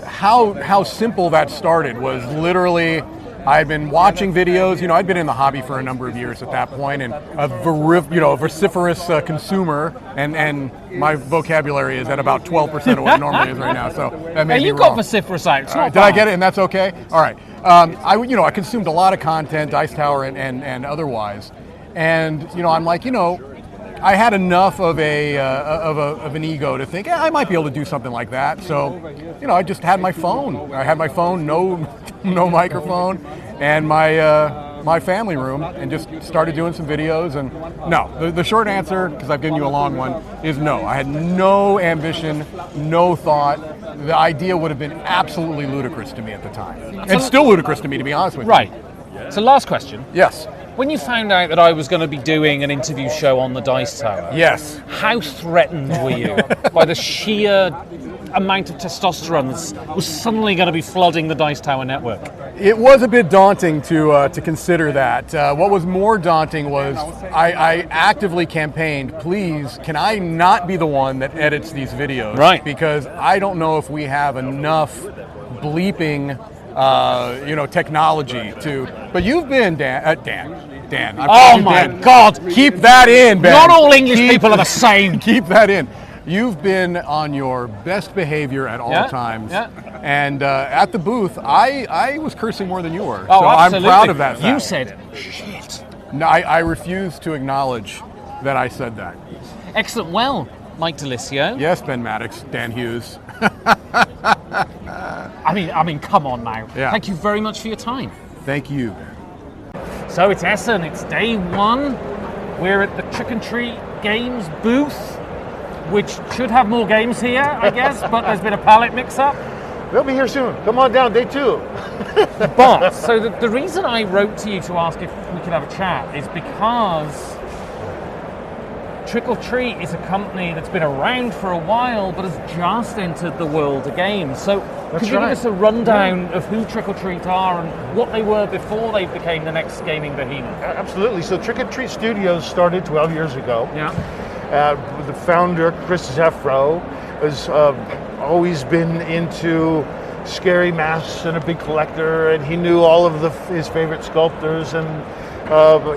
how simple that started was literally, I'd been watching videos. I'd been in the hobby for a number of years at that point, and a vociferous consumer, and my vocabulary is at about 12% of what it normally is right now. So that may be wrong. Got vociferous out. Did I get it? And that's okay. All right. I consumed a lot of content, Dice Tower and otherwise, and I'm like, I had enough of an ego to think I might be able to do something like that. So, I just had my phone. I had my phone, no microphone, and my family room, and just started doing some videos. And no, the short answer, because I've given you a long one, is no. I had no ambition, no thought. The idea would have been absolutely ludicrous to me at the time, and still ludicrous to me, to be honest with you. Right. So, last question. Yes. When you found out that I was going to be doing an interview show on the Dice Tower, yes, how threatened were you by the sheer amount of testosterone that was suddenly going to be flooding the Dice Tower network? It was a bit daunting to consider that. What was more daunting was I actively campaigned, please, can I not be the one that edits these videos? Right. Because I don't know if we have enough bleeping technology to. But you've been Dan. Oh my God! Keep that in, Ben. Not all English people are the same. Keep that in. You've been on your best behavior at all times. Yeah. And at the booth, I was cursing more than you were. Oh, so absolutely. I'm proud of that fact. You said shit. No, I refuse to acknowledge that I said that. Excellent. Well, Mike Delisio. Yes, Ben Maddox, Dan Hughes. I mean, come on now. Yeah. Thank you very much for your time. Thank you. So it's Essen, it's day one. We're at the Trick and Treat Games booth, which should have more games here, I guess, but there's been a palette mix-up. They'll be here soon. Come on down, day two. But, so the reason I wrote to you to ask if we could have a chat is because Trick or Treat is a company that's been around for a while, but has just entered the world of games. So could you give us a rundown of who Trick or Treat are and what they were before they became the next gaming behemoth? Absolutely. So Trick or Treat Studios started 12 years ago. Yeah. The founder, Chris Zeffro, has always been into scary masks and a big collector, and he knew all of his favorite sculptors, and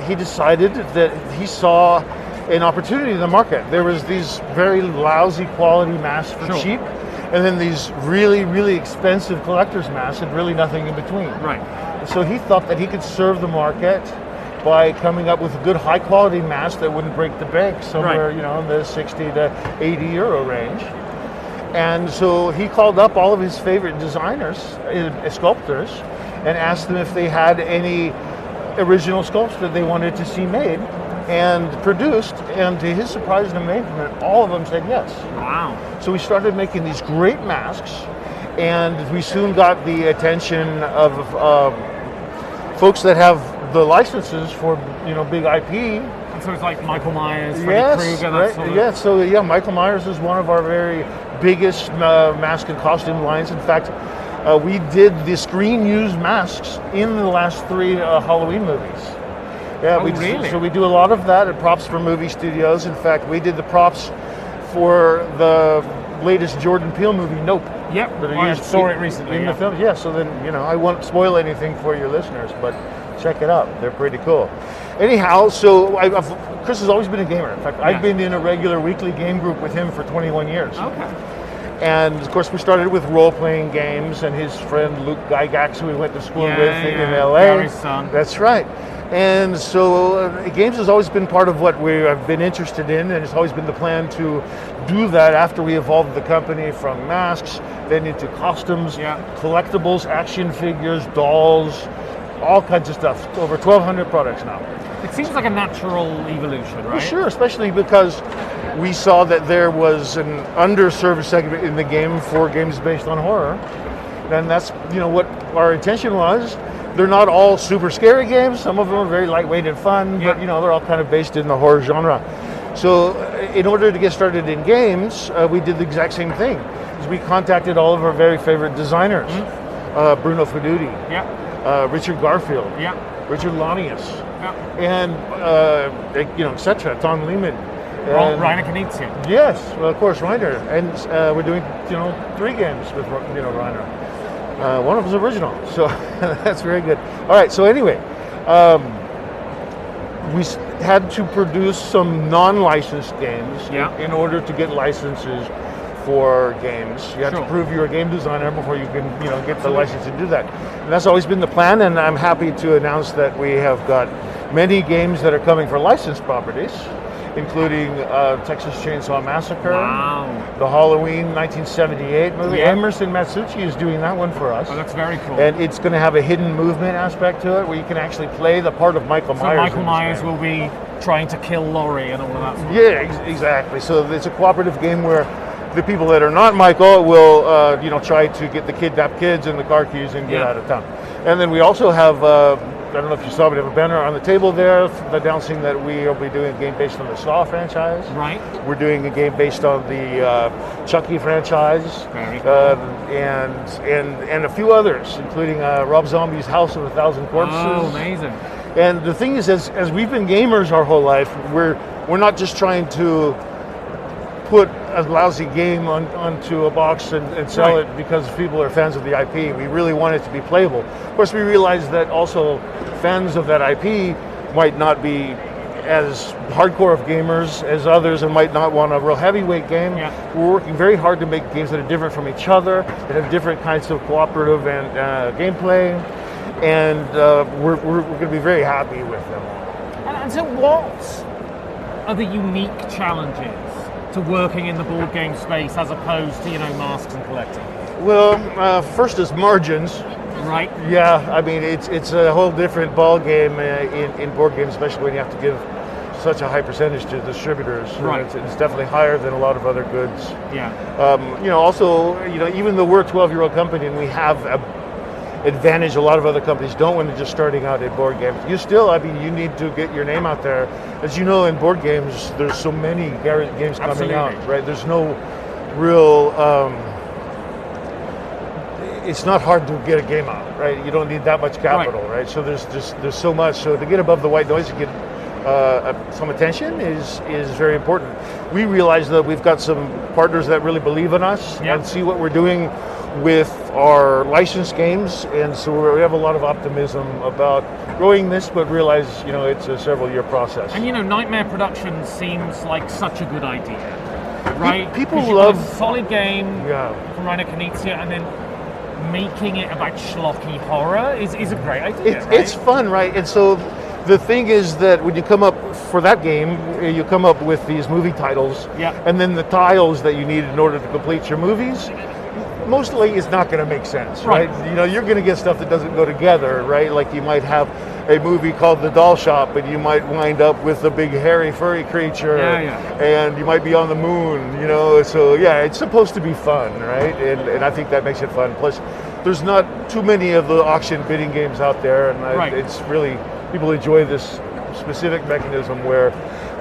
he decided that he saw an opportunity in the market. There was these very lousy quality masks for cheap, and then these really, really expensive collector's masks and really nothing in between. Right. So he thought that he could serve the market by coming up with a good high quality mask that wouldn't break the bank, somewhere in the 60 to 80 euro range. And so he called up all of his favorite designers, sculptors, and asked them if they had any original sculpts that they wanted to see made and produced, and to his surprise and amazement, all of them said yes. Wow. So we started making these great masks, and we soon got the attention of folks that have the licenses for big IP. So it's like Michael Myers, Freddy Krueger, that sort of... Yeah, so Michael Myers is one of our very biggest mask and costume lines. In fact, we did the screen-used masks in the last 3 Halloween movies. Yeah, really? So we do a lot of that at props for movie studios. In fact, we did the props for the latest Jordan Peele movie, Nope. Yep, I saw it recently. In the film, yeah. So then, I won't spoil anything for your listeners, but check it out. They're pretty cool. Anyhow, so Chris has always been a gamer. In fact, I've been in a regular weekly game group with him for 21 years. Okay. And of course, we started with role-playing games, and his friend Luke Gygax, who we went to school with in LA. Gary's son. That's right. And so games has always been part of what we have been interested in, and it's always been the plan to do that after we evolved the company from masks, then into costumes, collectibles, action figures, dolls, all kinds of stuff. Over 1,200 products now. It seems like a natural evolution, right? Well, sure, especially because we saw that there was an underserved segment in the game for games based on horror. And that's, what our intention was. They're not all super scary games. Some of them are very lightweight and fun, but they're all kind of based in the horror genre. So in order to get started in games, we did the exact same thing. We contacted all of our very favorite designers. Bruno Fedudi, Richard Garfield, Richard Lanius, and etc. Tom Lehman, Rainer Knizia. Yes, well, of course, Rainer, and we're doing 3 games with Rainer. One of them's original, so that's very good. All right, so anyway, we had to produce some non-licensed games in order to get licenses for games. You have to prove you're a game designer before you can, get the license to do that. And that's always been the plan, and I'm happy to announce that we have got many games that are coming for licensed properties, including Texas Chainsaw Massacre, the Halloween 1978 movie. Emerson Matsuchi is doing that one for us. Oh, that's very cool. And it's going to have a hidden movement aspect to it, where you can actually play the part of Michael Myers. So Michael Myers will be trying to kill Laurie and all of that. Exactly. So it's a cooperative game where the people that are not Michael will, try to get the kidnapped kids and the car keys and get out of town. And then we also have, I don't know if you saw, we have a banner on the table there announcing that we will be doing a game based on the Saw franchise. Right. We're doing a game based on the Chucky franchise. Very cool. And a few others, including Rob Zombie's House of a Thousand Corpses. Oh, amazing. And the thing is, as we've been gamers our whole life, we're not just trying to put a lousy game onto a box and sell it because people are fans of the IP. We really want it to be playable. Of course, we realize that also fans of that IP might not be as hardcore of gamers as others and might not want a real heavyweight game. We're working very hard to make games that are different from each other, that have different kinds of cooperative and gameplay, and we're going to be very happy with them. And so what are the unique challenges to working in the board game space as opposed to, masks and collecting? Well, first is margins. Right. Yeah, I mean, it's a whole different ball game in board games, especially when you have to give such a high percentage to distributors. Right. It's definitely higher than a lot of other goods. Yeah. Also, even though we're a 12-year-old company and we have an advantage a lot of other companies don't when they're just starting out in board games, you need to get your name out there. As you know, in board games, there's so many games coming out, right? There's no real... it's not hard to get a game out, right? You don't need that much capital, right? So there's so much. So to get above the white noise and get some attention is very important. We realize that we've got some partners that really believe in us and see what we're doing with our licensed games, and so we have a lot of optimism about growing this, but realize it's a several-year process. And Nightmare Productions seems like such a good idea, right? People love a solid game from Rainer Knizia, and then making it about schlocky horror is a great idea. It's fun, right? And so the thing is that when you come up for that game, you come up with these movie titles, and then the tiles that you need in order to complete your movies. Mostly it's not going to make sense, right? You're going to get stuff that doesn't go together, right? Like you might have a movie called The Doll Shop, and you might wind up with a big hairy furry creature, and you might be on the moon, So it's supposed to be fun, right? And I think that makes it fun. Plus, there's not too many of the auction bidding games out there, and it's really, people enjoy this specific mechanism where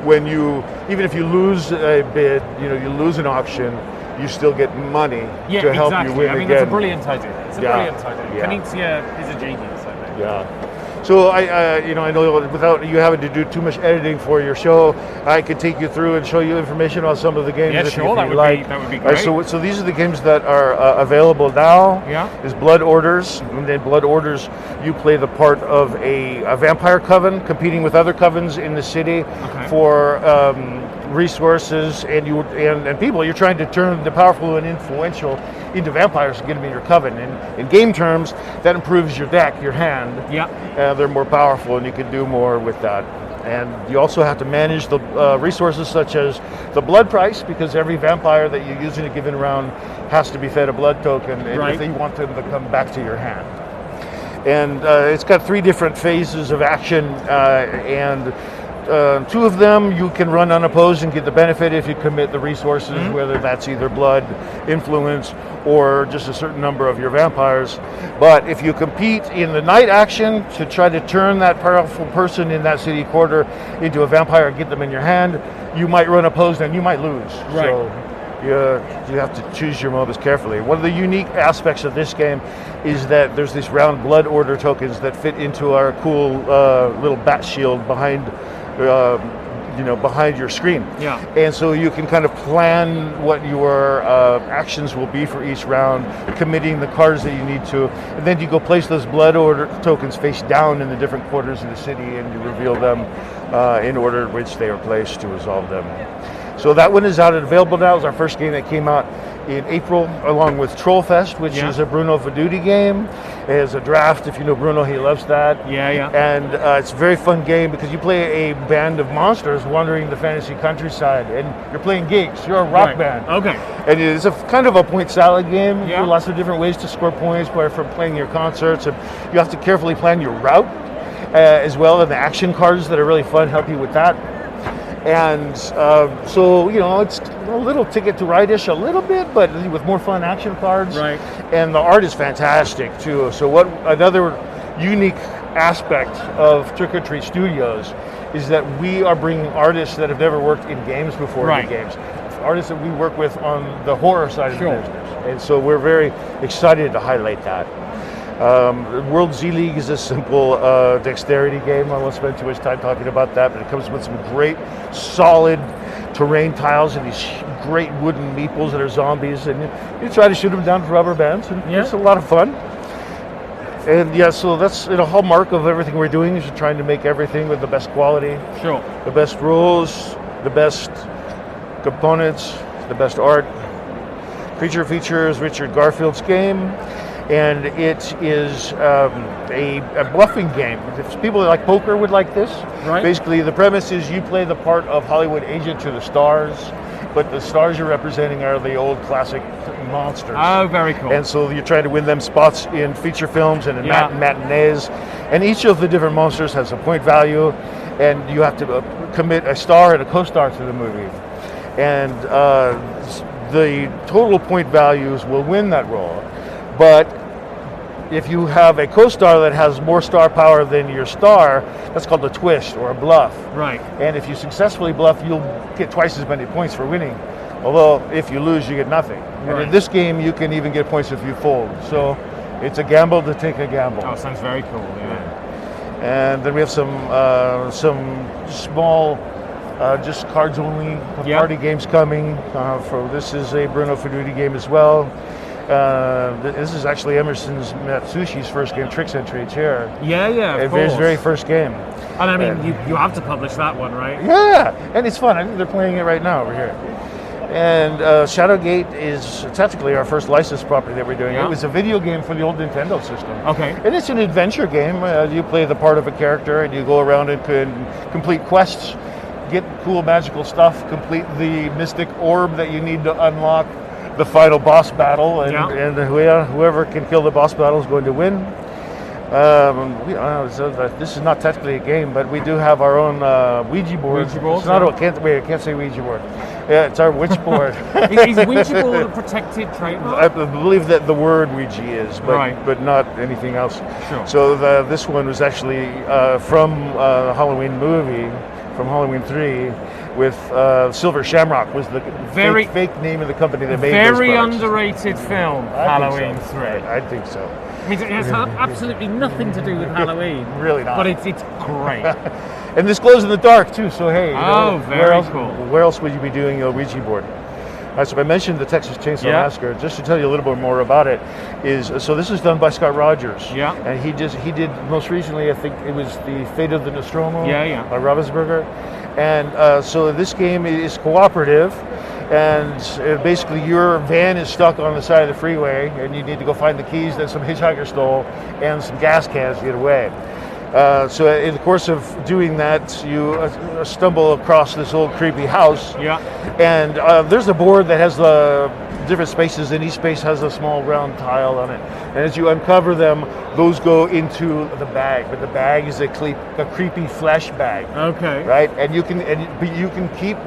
when even if you lose a bid, you lose an auction, you still get money to help you win again. That's a brilliant idea. It's a brilliant idea. Knizia is a genius, I think. Yeah. So I know without you having to do too much editing for your show, I could take you through and show you information on some of the games. Yeah, sure. That would be great. So these are the games that are available now. Yeah. Is Blood Orders, and then Blood Orders, you play the part of a vampire coven competing with other covens in the city for resources and people. You're trying to turn the powerful and influential into vampires and get them in your coven. And in game terms, that improves your deck, your hand. They're more powerful, and you can do more with that. And you also have to manage the resources such as the blood price, because every vampire that you use in a given round has to be fed a blood token if you want them to come back to your hand. And it's got 3 different phases of action, and 2 of them you can run unopposed and get the benefit if you commit the resources, whether that's either blood, influence, or just a certain number of your vampires. But if you compete in the night action to try to turn that powerful person in that city quarter into a vampire and get them in your hand, you might run opposed and you might lose. Right. So you have to choose your motives carefully. One of the unique aspects of this game is that there's these round blood order tokens that fit into our cool little bat shield behind behind your screen. Yeah. And so you can kind of plan what your actions will be for each round, committing the cards that you need to, and then you go place those blood order tokens face down in the different quarters of the city, and you reveal them in order in which they are placed to resolve them. So that one is out and available now. It's our first game that came out in April, along with Trollfest, which is a Bruno Veduti game. It has a draft. If you know Bruno, he loves that. And it's a very fun game because you play a band of monsters wandering the fantasy countryside, and you're playing gigs. You're a rock band. Okay. And it's a kind of a point salad game. There are lots of different ways to score points from playing your concerts, and you have to carefully plan your route as well, and the action cards that are really fun help you with that. And so, it's a little Ticket to Ride-ish a little bit, but with more fun action cards. Right. And the art is fantastic, too. So another unique aspect of Trick or Treat Studios is that we are bringing artists that have never worked in games before into games. Artists that we work with on the horror side of the business. And so we're very excited to highlight that. World Z League is a simple dexterity game. I won't spend too much time talking about that, but it comes with some great solid terrain tiles and these great wooden meeples that are zombies, and you try to shoot them down with rubber bands, and it's a lot of fun. And so that's a hallmark of everything we're doing is trying to make everything with the best quality, the best rules, the best components, the best art. Creature features Richard Garfield's game. And it is a bluffing game. If people that like poker would like this. Right. Basically, the premise is you play the part of Hollywood agent to the stars, but the stars you're representing are the old classic monsters. Oh, very cool. And so you're trying to win them spots in feature films and in matinees. And each of the different monsters has a point value, and you have to commit a star and a co-star to the movie. And the total point values will win that role. But if you have a co-star that has more star power than your star, that's called a twist or a bluff. Right. And if you successfully bluff, you'll get twice as many points for winning. Although if you lose, you get nothing. Right. And in this game, you can even get points if you fold. So it's a gamble to take a gamble. Oh, sounds very cool. And then we have some small, just cards only party games coming. This is a Bruno Veduti game as well. This is actually Emerson Matsushi's first game, Tricks and Treats here. Of course. His very first game. And I mean, you have to publish that one, right? Yeah, and it's fun. I think they're playing it right now over here. And Shadowgate is technically our first licensed property that we're doing. It was a video game for the old Nintendo system. Okay. And it's an adventure game. You play the part of a character and you go around and can complete quests, get cool magical stuff, complete the mystic orb that you need to unlock the final boss battle, and whoever can kill the boss battle is going to win. This is not technically a game, but we do have our own Ouija board. Ouija board? It's not I can't say Ouija board. Yeah, it's our witch board. Is Ouija board a protected trademark? I believe that the word Ouija is, but not anything else. Sure. So this one was actually from the Halloween movie, from Halloween 3. With Silver Shamrock was the fake name of the company that made those products. Very underrated film, Halloween 3. I think so. I mean, it has absolutely nothing to do with Halloween. Really not. But it's great. And this glows in the dark too, so hey. Very cool. Where else would you be doing a Ouija board? So I mentioned the Texas Chainsaw Massacre. Just to tell you a little bit more about it, so this is done by Scott Rogers. Yeah. And he did most recently, I think it was the Fate of the Nostromo. By Ravensburger. And so this game is cooperative, and basically your van is stuck on the side of the freeway, and you need to go find the keys that some hitchhiker stole and some gas cans to get away. So in the course of doing that, you stumble across this old creepy house. Yeah. And there's a board that has the different spaces, and each space has a small round tile on it. And as you uncover them, those go into the bag. But the bag is a creepy flesh bag. Okay. Right, and you can keep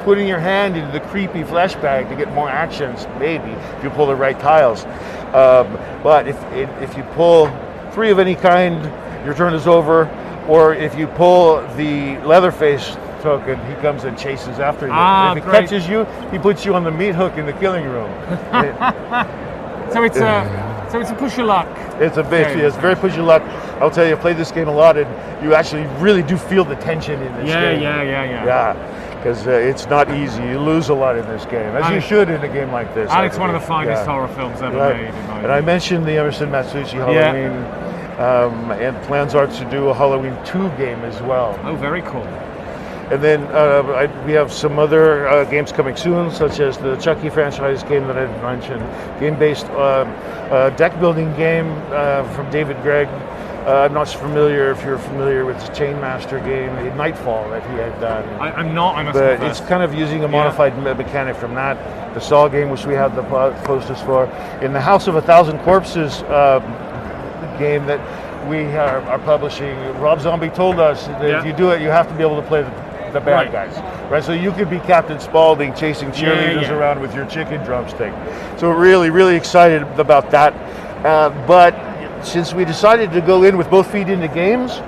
putting your hand into the creepy flesh bag to get more actions, maybe if you pull the right tiles. But if you pull 3 of any kind, your turn is over. Or if you pull the Leatherface token, he comes and chases after you. If he catches you, he puts you on the meat hook in the killing room. So it's a push your luck. It's very push your luck. I'll tell you, I've played this game a lot, and you actually really do feel the tension in this game. Yeah. Because it's not easy. You lose a lot in this game, as you should in a game like this. And it's one of the finest horror films ever made. And I mentioned the Emerson Matsushi Halloween, and plans are to do a Halloween 2 game as well. Oh, very cool. And then we have some other games coming soon, such as the Chucky franchise game that I mentioned, game-based deck building game from David Gregg. I'm not familiar if you're familiar with the Chainmaster game, Nightfall, that he had done. I'm not. I must But confess. it's kind of using a modified mechanic from that. The Saw game, which we have the posters for. In the House of a Thousand Corpses game that we are publishing, Rob Zombie told us that if you do it, you have to be able to play the bad guys. Right, so you could be Captain Spaulding chasing cheerleaders around with your chicken drumstick. So really, really excited about that. But since we decided to go in with both feet into games,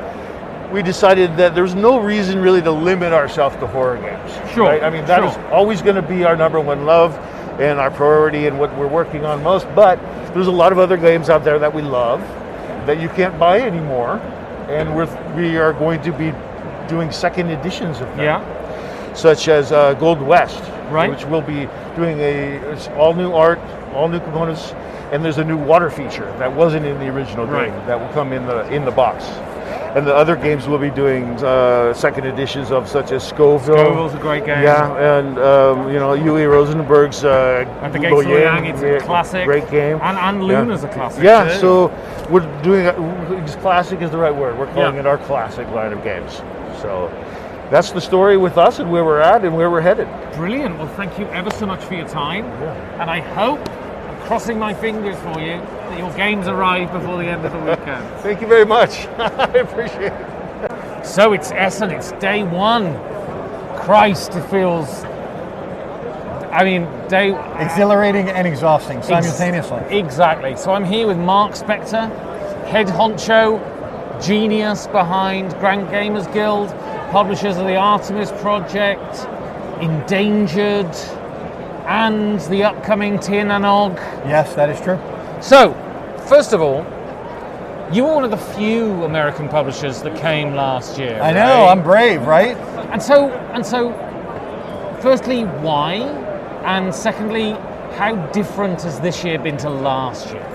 we decided that there's no reason really to limit ourselves to horror games. Sure. Right? I mean, that is always going to be our number one love and our priority and what we're working on most. But there's a lot of other games out there that we love that you can't buy anymore, and we are going to be doing second editions of them. Such as Gold West, which will be doing all new art, all new components, and there's a new water feature that wasn't in the original game that will come in the box. And the other games will be doing second editions of, such as Scoville. Scoville's a great game. Yeah, and Uwe Rosenberg's At the Gates of Liang, it's a classic. Great game. And Luna's a classic. Yeah, too. so we're doing classic is the right word. We're calling it our classic line of games. So that's the story with us and where we're at and where we're headed. Brilliant. Well, thank you ever so much for your time. And I hope, I'm crossing my fingers for you, that your games arrive before the end of the weekend. Thank you very much. I appreciate it. So it's Essen, it's day 1. Christ, it feels... exhilarating and exhausting simultaneously. Exactly. So I'm here with Mark Spector, head honcho, genius behind Grand Gamers Guild, publishers of the Artemis Project, Endangered, and the upcoming Tir na Nog. Yes, that is true. So, first of all, you were one of the few American publishers that came last year. I know, I'm brave, right? And so, firstly, why? And secondly, how different has this year been to last year?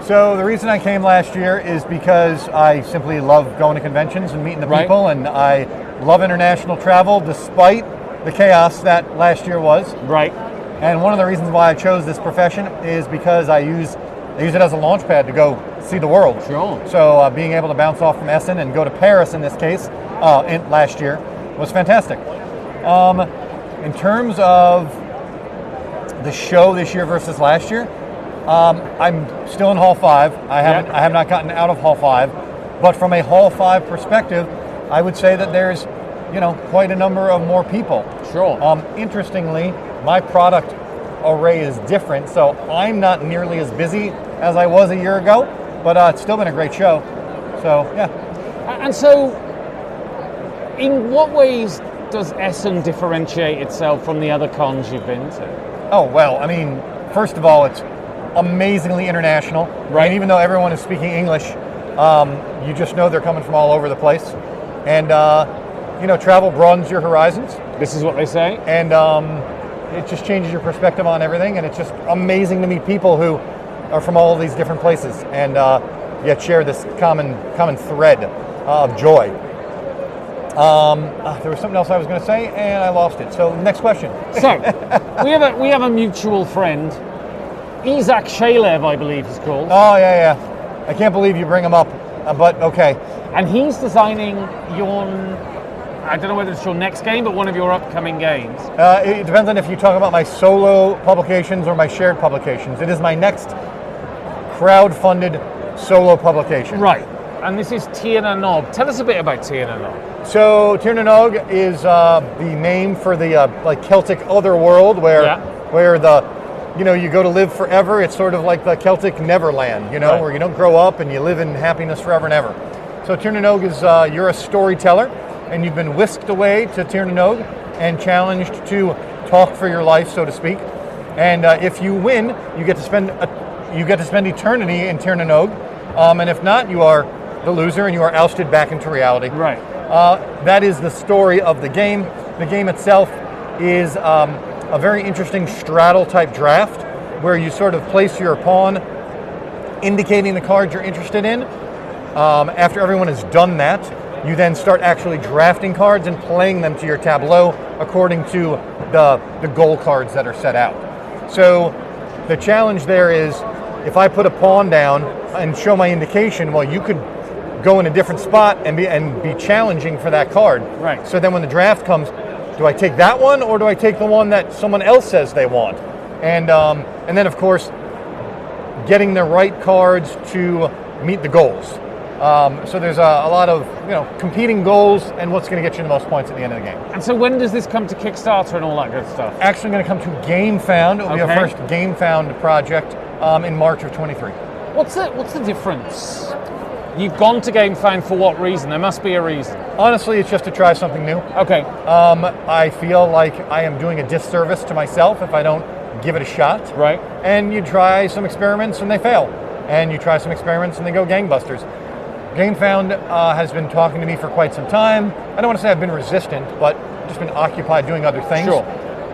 So the reason I came last year is because I simply love going to conventions and meeting the people, and I love international travel despite the chaos that last year was. Right. And one of the reasons why I chose this profession is because I use it as a launch pad to go see the world. Sure. So being able to bounce off from Essen and go to Paris in this case, last year, was fantastic. In terms of the show this year versus last year, I'm still in Hall 5. I have not gotten out of Hall 5, but from a Hall 5 perspective, I would say that there's, quite a number of more people. Sure. Interestingly, my product array is different, so I'm not nearly as busy as I was a year ago, but it's still been a great show. So, yeah. And so, in what ways does Essen differentiate itself from the other cons you've been to? Oh, well, first of all, it's amazingly international. Right. And even though everyone is speaking English, you just know they're coming from all over the place. And, travel broadens your horizons. This is what they say. And it just changes your perspective on everything. And it's just amazing to meet people who are from all of these different places and yet share this common thread of joy. There was something else I was going to say, and I lost it. So, next question. So, we have a mutual friend, Isaac Shalev, I believe he's called. Oh, yeah. I can't believe you bring him up, but okay. And he's designing your I don't know whether it's your next game, but one of your upcoming games. It depends on if you talk about my solo publications or my shared publications. It is my next crowd-funded solo publication. Right. And this is Tir Nog. Tell us a bit about Tir Nog. So Tir Nog is the name for the like Celtic otherworld where the you go to live forever. It's sort of like the Celtic Neverland, where you don't grow up and you live in happiness forever and ever. So Tir Nog is you're a storyteller and you've been whisked away to Tir Nog and challenged to talk for your life, so to speak. And if you win, you get to spend eternity in Tir Nog. And if not, you are the loser and you are ousted back into reality. Right. That is the story of the game. The game itself is a very interesting straddle type draft where you sort of place your pawn indicating the cards you're interested in. After everyone has done that, you then start actually drafting cards and playing them to your tableau according to the goal cards that are set out. So the challenge there is if I put a pawn down and show my indication, well, you could go in a different spot and be challenging for that card. Right. So then when the draft comes, do I take that one or do I take the one that someone else says they want? And then of course, getting the right cards to meet the goals. So there's a lot of competing goals and what's going to get you the most points at the end of the game. And so when does this come to Kickstarter and all that good stuff? Actually going to come to GameFound. It'll be our first GameFound project in March of 23. What's the difference? You've gone to GameFound for what reason? There must be a reason. Honestly, it's just to try something new. Okay. I feel like I am doing a disservice to myself if I don't give it a shot. Right. And you try some experiments and they fail. And you try some experiments and they go gangbusters. GameFound has been talking to me for quite some time. I don't want to say I've been resistant, but just been occupied doing other things. Sure.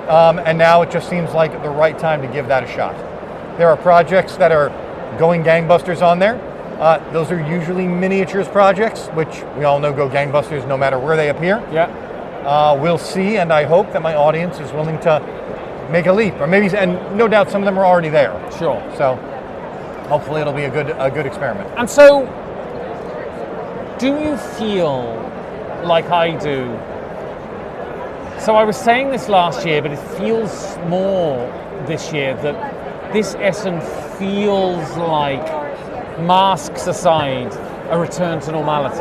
And now it just seems like the right time to give that a shot. There are projects that are going gangbusters on there. Those are usually miniatures projects, which we all know go gangbusters no matter where they appear. Yeah. We'll see, and I hope that my audience is willing to make a leap, or maybe, and no doubt some of them are already there. Sure. So hopefully it'll be a good experiment. And so, do you feel like I do? So I was saying this last year, but it feels more this year that this Essen feels like, masks aside, a return to normality.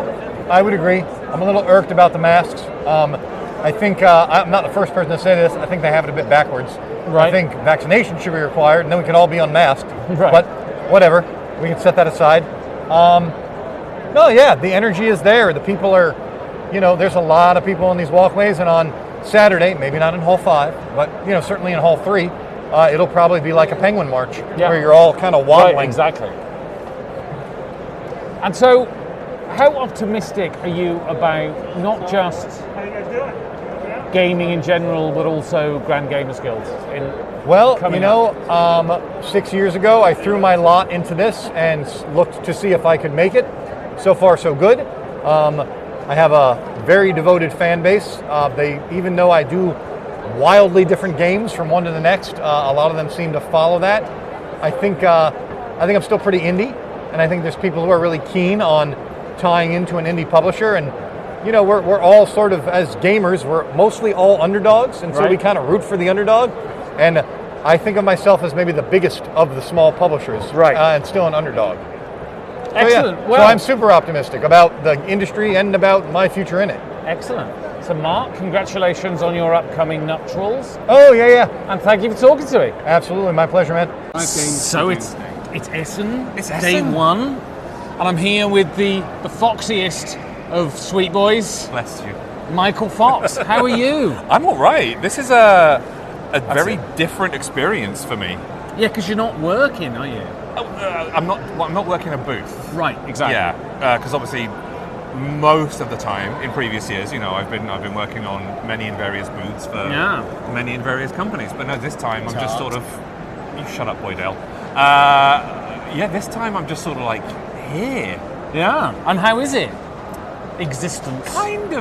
I would agree. I'm a little irked about the masks. I think I'm not the first person to say this. I think they have it a bit backwards. Right. I think vaccination should be required, and then we could all be unmasked. Right. But whatever, we can set that aside. No, yeah, the energy is there. The people are, there's a lot of people in these walkways, and on Saturday, maybe not in Hall 5, but certainly in Hall 3, it'll probably be like a penguin march, where you're all kind of waddling. Right, exactly. And so, how optimistic are you about not just gaming in general, but also Grand Gamers Guild? Well, 6 years ago, I threw my lot into this and looked to see if I could make it. So far, so good. I have a very devoted fan base. Even though I do wildly different games from one to the next, a lot of them seem to follow that. I think I'm still pretty indie. And I think there's people who are really keen on tying into an indie publisher. And, we're all sort of, as gamers, we're mostly all underdogs. And so we kind of root for the underdog. And I think of myself as maybe the biggest of the small publishers. Right. And still an underdog. Excellent. So I'm super optimistic about the industry and about my future in it. Excellent. So Mark, congratulations on your upcoming nuptials. Oh, yeah. And thank you for talking to me. Absolutely. My pleasure, man. So it's Essen. It's day Essen. 1. And I'm here with the foxiest of sweet boys. Bless you. Michael Fox. How are you? I'm all right. This is a very different experience for me. Yeah, because you're not working, are you? I'm not working a booth. Right, exactly. Yeah, because obviously most of the time in previous years, I've been working on many and various booths for many and various companies. But no, this time I'm just sort of. You shut up, Boydell. This time I'm just sort of like here. Yeah. And how is it? Existence. Kind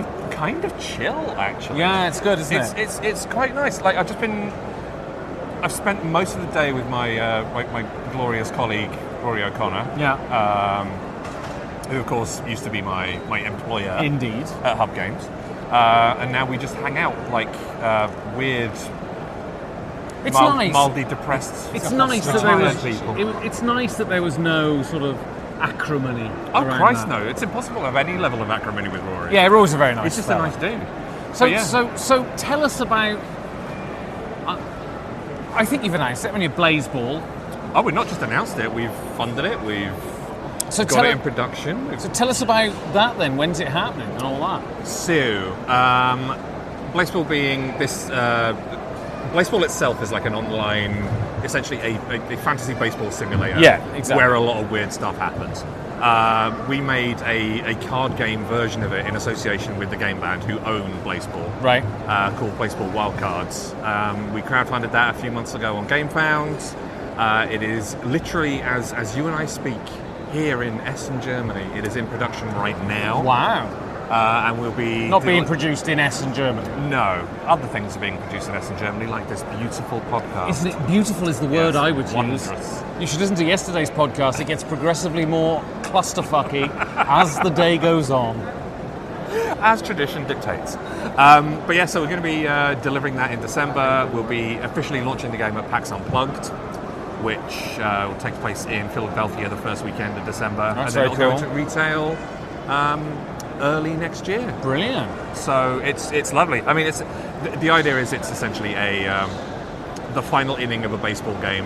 of chill, actually. Yeah, it's good, isn't it? It's quite nice. Like I've spent most of the day with my my glorious colleague Rory O'Connor. Yeah. Who of course used to be my employer. Indeed. At Hub Games. and now we just hang out like weird. It's nice. Mildly depressed. It's nice that there was. people. It's nice that there was no sort of acrimony. Oh around Christ, that. no! It's impossible to have any level of acrimony with Rory. Yeah, Rory's a very nice. He's just fella. a nice dude. So, yeah. so tell us about. I think you've announced it when you Blaze Ball. Oh, we've not just announced it. We've funded it. We've So got it in production. So tell us about that then. When's it happening and all that? So, Blazeball being this, Blazeball itself is like an online, essentially a fantasy baseball simulator. Yeah, exactly. Where a lot of weird stuff happens. We made a card game version of it in association with the game band who own Blazeball. Right. Called Blazeball Wildcards. We crowdfunded that a few months ago on GameFound. It is literally, as you and I speak, here in Essen, Germany. It is in production right now. Wow. And we'll be... Not being produced in Essen, Germany. No. Other things are being produced in Essen, Germany, like this beautiful podcast. Isn't it beautiful is the word I would wondrous. use. You should listen to yesterday's podcast. It gets progressively more clusterfucky as the day goes on. As tradition dictates. But yeah, so we're going to be delivering that in December. We'll be officially launching the game at PAX Unplugged, which will take place in Philadelphia the first weekend of December. That's and then very it'll go into retail early next year. Brilliant. So it's lovely. I mean, the idea is it's essentially the final inning of a baseball game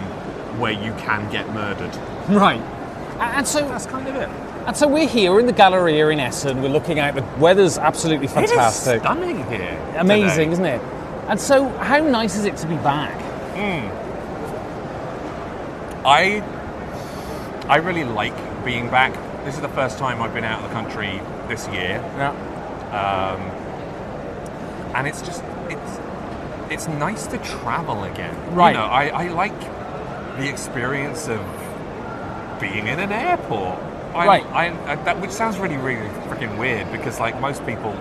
where you can get murdered. Right. And so that's kind of it. And so we're here in the Galleria in Essen. We're looking out. The weather's absolutely fantastic. It is stunning here. Amazing, today. isn't it? And so, how nice is it to be back? I really like being back. This is the first time I've been out of the country this year. Yeah. And it's just it's nice to travel again. Right. You know, I like the experience of being in an airport. That which sounds really, really freaking weird because like most people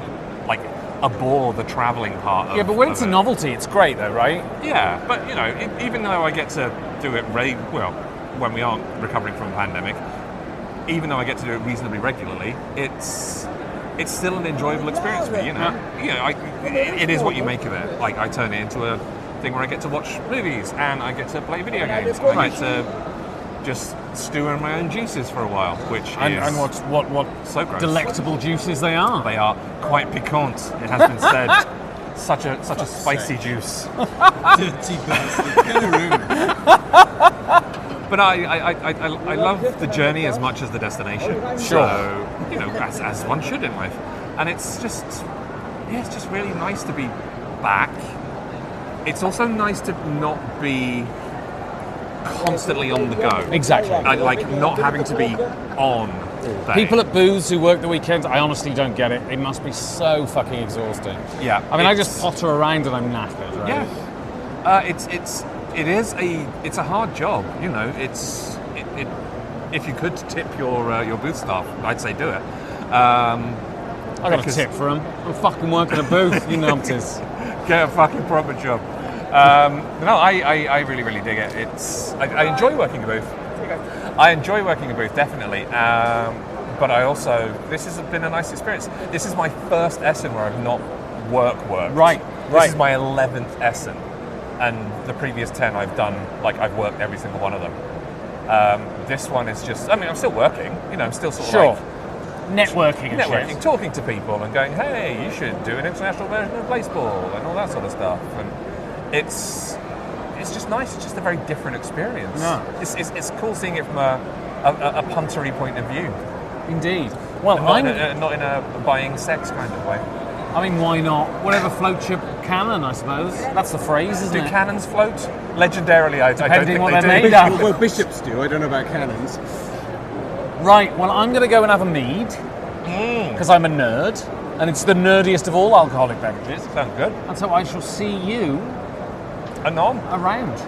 like abhor the traveling part of Yeah, but when it's a it. novelty, it's great though, right? Yeah, but you know, even though I get to do it when we aren't recovering from a pandemic, even though I get to do it reasonably regularly, it's still an enjoyable experience for me, you know. It is what you make of it. Like I turn it into a thing where I get to watch movies and I get to play video games. And I get to just stew in my own juices for a while, which and what so gross. Delectable juices they are. They are quite piquant. It has been said. Such a spicy juice. Dirty bastard. Get a room. But I love the journey as much as the destination. Sure. So, you know, as one should in life. And it's just really nice to be back. It's also nice to not be constantly on the go. Exactly. Like not having to be on all day. People at booths who work the weekends, I honestly don't get it. It must be so fucking exhausting. Yeah. I mean, I just potter around and I'm knackered, right? Yeah. It's a hard job, you know. If you could tip your booth staff, I'd say do it. I got a tip for them. I'm fucking working a booth, you numpties. Get a fucking proper job. I really, really dig it. I enjoy working a booth. I enjoy working a booth, definitely. But this has been a nice experience. This is my first Essen where I've not worked. Right. This is my 11th Essen. And the previous 10 I've worked every single one of them. This one is just, I mean, I'm still working, you know, I'm still sort of like... Networking, talking to people and going, hey, you should do an international version of Blazeball and all that sort of stuff. And it's just nice. It's just a very different experience. No. It's cool seeing it from a puntery point of view. Indeed. Well, not in a buying sex kind of way. I mean, why not? Whatever floats your cannon, I suppose. That's the phrase, isn't it? Do cannons float? Legendarily, I don't think what they they're do. made of. Well, bishops do. I don't know about cannons. Right, well, I'm going to go and have a mead, because I'm a nerd, and it's the nerdiest of all alcoholic beverages. Sounds good. And so I shall see you anon around.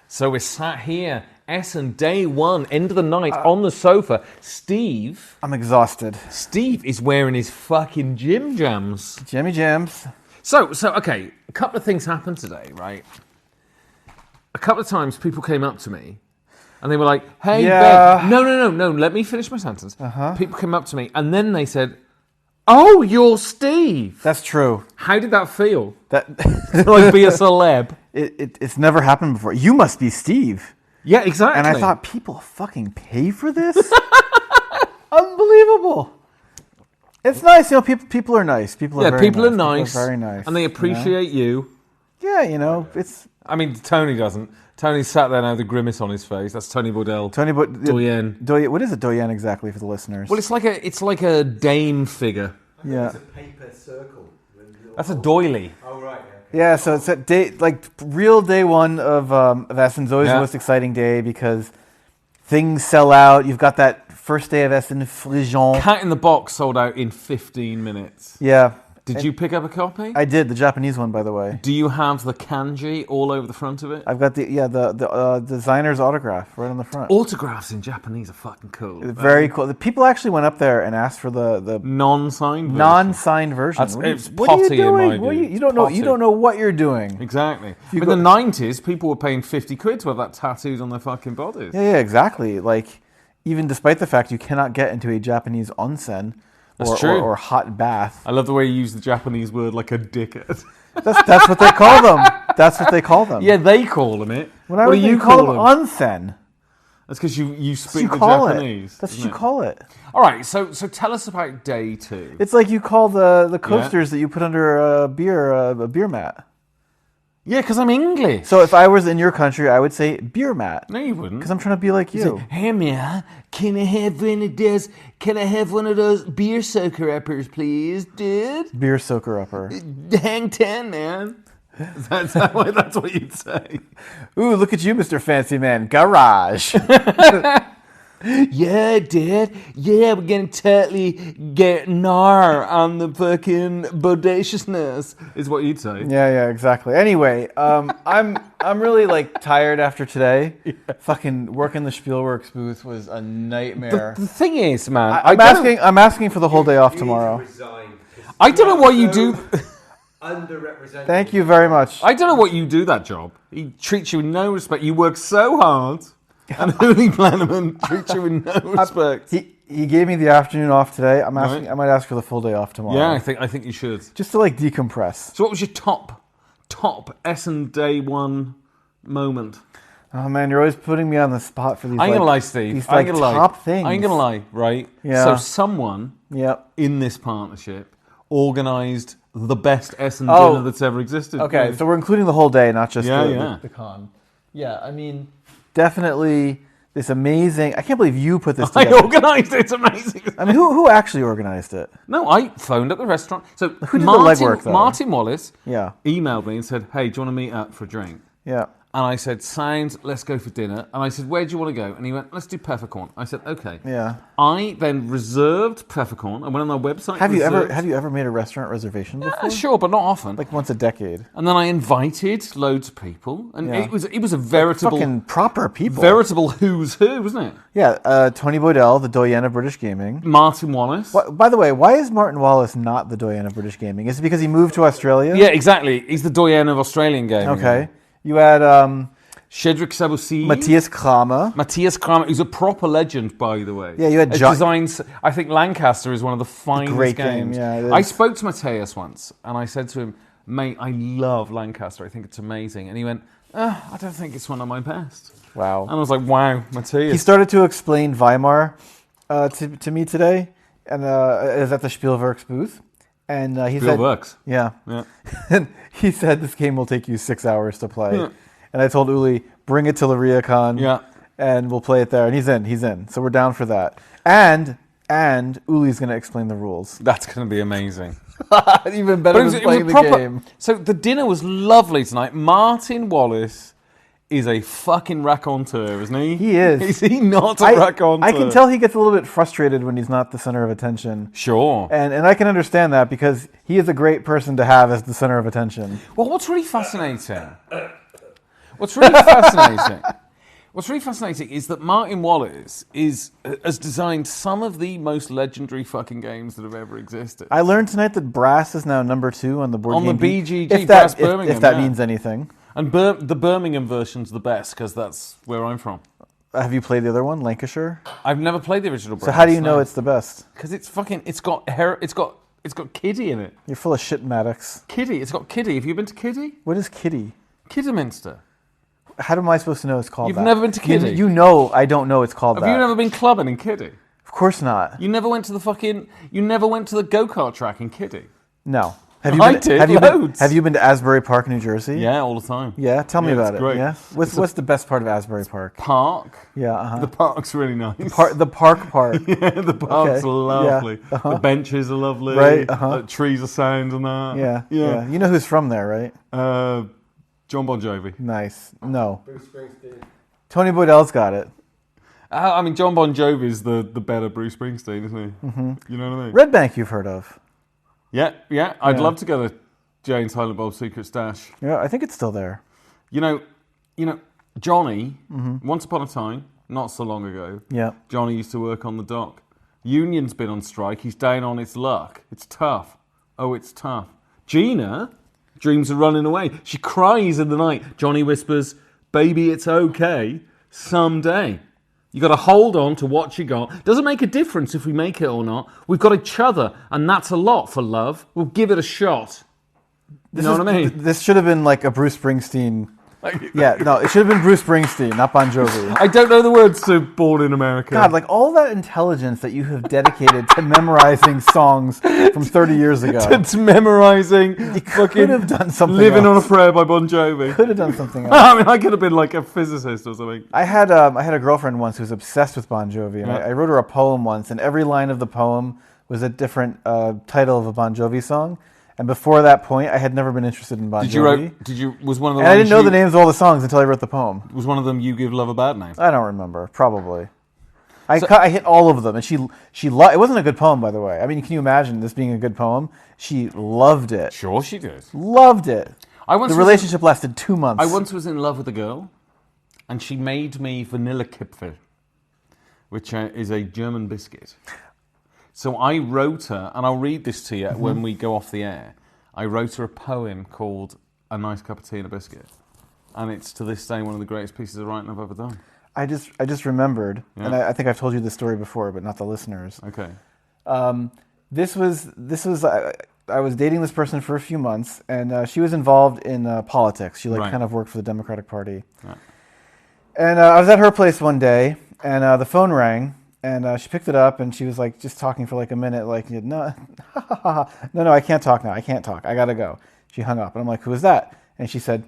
So we're sat here, Essen, day one, end of the night, on the sofa. Steve... I'm exhausted. Steve is wearing his fucking gym jams. Jimmy Jams. So, okay, a couple of things happened today, right? A couple of times people came up to me and they were like, hey, Ben. No, let me finish my sentence. People came up to me and then they said, Oh, you're Steve. That's true. How did that feel? That Like be a celeb. It's never happened before. You must be Steve. Yeah, exactly. And I thought, people fucking pay for this? Unbelievable. It's nice, people are nice. People are very people nice. are nice. People are very nice. And they appreciate you. Yeah, it's... I mean, Tony doesn't. Tony sat there now with a grimace on his face. That's Tony Boydell. Doyen. What is a doyen exactly for the listeners? Well, it's like a Dane figure. Yeah. It's a paper circle. That's a doily. Oh, right. Yeah, so it's real day one of Essen's always the most exciting day because things sell out. You've got that first day of Essen, Flijon. Cat in the Box sold out in 15 minutes. Yeah. Did you pick up a copy? I did, the Japanese one, by the way. Do you have the kanji all over the front of it? I've got the designer's autograph right on the front. Autographs in Japanese are fucking cool. It's very cool. The people actually went up there and asked for the non-signed version. It's What are you doing? You don't know what you're doing. Exactly. In the 90s, people were paying 50 quid to have that tattooed on their fucking bodies. Yeah, exactly. Like, even despite the fact you cannot get into a Japanese onsen or hot bath. I love the way you use the Japanese word like a dickhead. That's what they call them. That's what they call them. Yeah, they call them it. What do you call them? Onsen. That's because you speak the Japanese. That's what you call it. All right, so tell us about day 2. It's like you call the coasters that you put under a beer mat. Yeah, because I'm English. So if I was in your country, I would say beer mat. No, you wouldn't. Because I'm trying to be like you. Hey, man, can I have one of those beer soaker uppers, please, dude? Beer soaker upper. Hang 10, man. That's what you'd say. Ooh, look at you, Mr. Fancy Man. Garage. Yeah, Dad. Yeah, we're gonna totally get gnar on the fucking bodaciousness, is what you'd say. Yeah, exactly. Anyway, I'm really tired after today. Yeah. Fucking working the Spielworks booth was a nightmare. The thing is, man, I'm asking for the whole day off tomorrow. I don't know why you do. Underrepresented. Thank you very much. I don't know what you do that job. He treats you with no respect. You work so hard. And Uli Blenneman treats you with no respect. He gave me the afternoon off today. I'm asking. Right. I might ask for the full day off tomorrow. Yeah, I think you should. Just to decompress. So what was your top Essen day 1 moment? Oh man, you're always putting me on the spot for these. I ain't gonna lie, Steve. These top things. I ain't gonna lie, right? Yeah. So someone in this partnership organised the best Essen dinner that's ever existed. Okay, so we're including the whole day, not just the con. Yeah, I mean, definitely this amazing. I can't believe you put this together. I organised it. It's amazing. I mean, who actually organised it? No, I phoned up the restaurant. So who did the legwork, though? Martin Wallace emailed me and said, "Hey, do you want to meet up for a drink?" Yeah. And I said, "Sounds, let's go for dinner." And I said, "Where do you want to go?" And he went, "Let's do peppercorn." I said, "Okay." Yeah. I then reserved peppercorn. I went on their website. Have you ever made a restaurant reservation before? Sure, but not often. Like once a decade. And then I invited loads of people, and it was a veritable fucking proper people. Veritable who's who, wasn't it? Yeah. Tony Boydell, the doyen of British gaming. Martin Wallace. By the way, why is Martin Wallace not the doyen of British gaming? Is it because he moved to Australia? Yeah, exactly. He's the doyen of Australian gaming. Okay. You had. Cedric Saboussi. Matthias Kramer, who's a proper legend, by the way. Yeah, you had designs. I think Lancaster is one of the finest great games. Game, I spoke to Matthias once, and I said to him, "Mate, I love Lancaster. I think it's amazing." And he went, "I don't think it's one of my best." Wow. And I was like, "Wow, Matthias." He started to explain Weimar to me today, and it was at the Spielworks booth. And he Spielworks. said, "Yeah." And he said, "This game will take you 6 hours to play." Yeah. And I told Uli, bring it to LaRiaCon, and we'll play it there. And he's in. So we're down for that. And Uli's going to explain the rules. That's going to be amazing. Even better than playing the game. So the dinner was lovely tonight. Martin Wallace is a fucking raconteur, isn't he? He is. Is he not a raconteur? I can tell he gets a little bit frustrated when he's not the center of attention. Sure. And I can understand that because he is a great person to have as the center of attention. Well, what's really fascinating is that Martin Wallace has designed some of the most legendary fucking games that have ever existed. I learned tonight that Brass is now number 2 on the board game. On the BGG, Brass Birmingham. If that means anything. And the Birmingham version's the best because that's where I'm from. Have you played the other one, Lancashire? I've never played the original Brass. So how do you know it's the best? Because it's got It's got Kiddie in it. You're full of shit, Maddox. Kiddie. It's got Kiddie. Have you been to Kiddie? What is Kiddie? Kidderminster. How am I supposed to know it's called You've that? never been to Kiddie? You know I don't know it's called Have that. you never been clubbing in Kiddie? Of course not. You never went to the go-kart track in Kiddie? No. I did, loads. Have you been to Asbury Park, New Jersey? Yeah, all the time. Yeah, tell me about it's it. great. Yeah. What's the best part of Asbury Park? Park. Yeah, uh-huh. The park's really nice. The park part. Yeah, the park's Okay. lovely. Yeah, uh-huh. The benches are lovely. Right, uh-huh. The trees are sound and that. Yeah. You know who's from there, right? John Bon Jovi. Nice. No. Bruce Springsteen. Tony Boydell's got it. I mean, John Bon Jovi's the better Bruce Springsteen, isn't he? Mm-hmm. You know what I mean? Red Bank you've heard of. Yeah. I'd love to go to Jay and Silent Bob's Secret Stash. Yeah, I think it's still there. You know, Johnny, once upon a time, not so long ago, Johnny used to work on the dock. Union's been on strike. He's down on its luck. It's tough. Oh, it's tough. Gina, dreams are running away. She cries in the night. Johnny whispers, baby, it's okay someday. You got to hold on to what you got. Doesn't make a difference if we make it or not. We've got each other, and that's a lot for love. We'll give it a shot. You know what I mean? This should have been like a Bruce Springsteen. Yeah, no, it should have been Bruce Springsteen, not Bon Jovi. I don't know the words to Born in America. God, like all that intelligence that you have dedicated to memorizing songs from 30 years ago. to memorizing You could have done something Living else. on a Prayer by Bon Jovi. Could have done something else. I mean, I could have been like a physicist or something. I had a girlfriend once who was obsessed with Bon Jovi, and I wrote her a poem once, and every line of the poem was a different title of a Bon Jovi song. And before that point, I had never been interested in Bon Jovi. Was one of the and I didn't know the names of all the songs until I wrote the poem. Was one of them You Give Love a Bad Name? I don't remember. Probably. I hit all of them, and it wasn't a good poem, by the way. I mean, can you imagine this being a good poem? She loved it. Sure she did. Loved it. The relationship lasted 2 months. I once was in love with a girl, and she made me vanilla Kipfel, which is a German biscuit. So I wrote her, and I'll read this to you when we go off the air. I wrote her a poem called A Nice Cup of Tea and a Biscuit. And it's to this day one of the greatest pieces of writing I've ever done. I just remembered, and I think I've told you this story before, but not the listeners. Okay. This was I was dating this person for a few months, and she was involved in politics. She kind of worked for the Democratic Party. Yeah. And I was at her place one day, and the phone rang. And she picked it up, and she was like just talking for like a minute, like, no, I can't talk now. I can't talk. I gotta go. She hung up, and I'm like, who is that? And she said,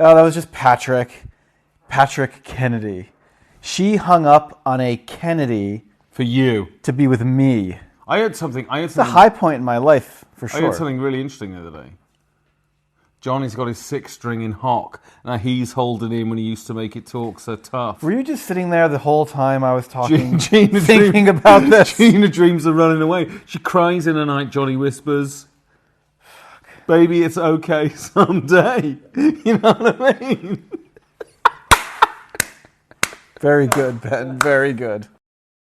oh, that was just Patrick Kennedy. She hung up on a Kennedy for you to be with me. I had something. It's a high point in my life for sure. I had something really interesting the other day. Johnny's got his 6-string in hock. Now he's holding in when he used to make it talk so tough. Were you just sitting there the whole time I was talking, Gina thinking about this? Gina dreams are running away. She cries in the night, Johnny whispers, baby, it's okay someday. You know what I mean? Very good, Ben. Very good.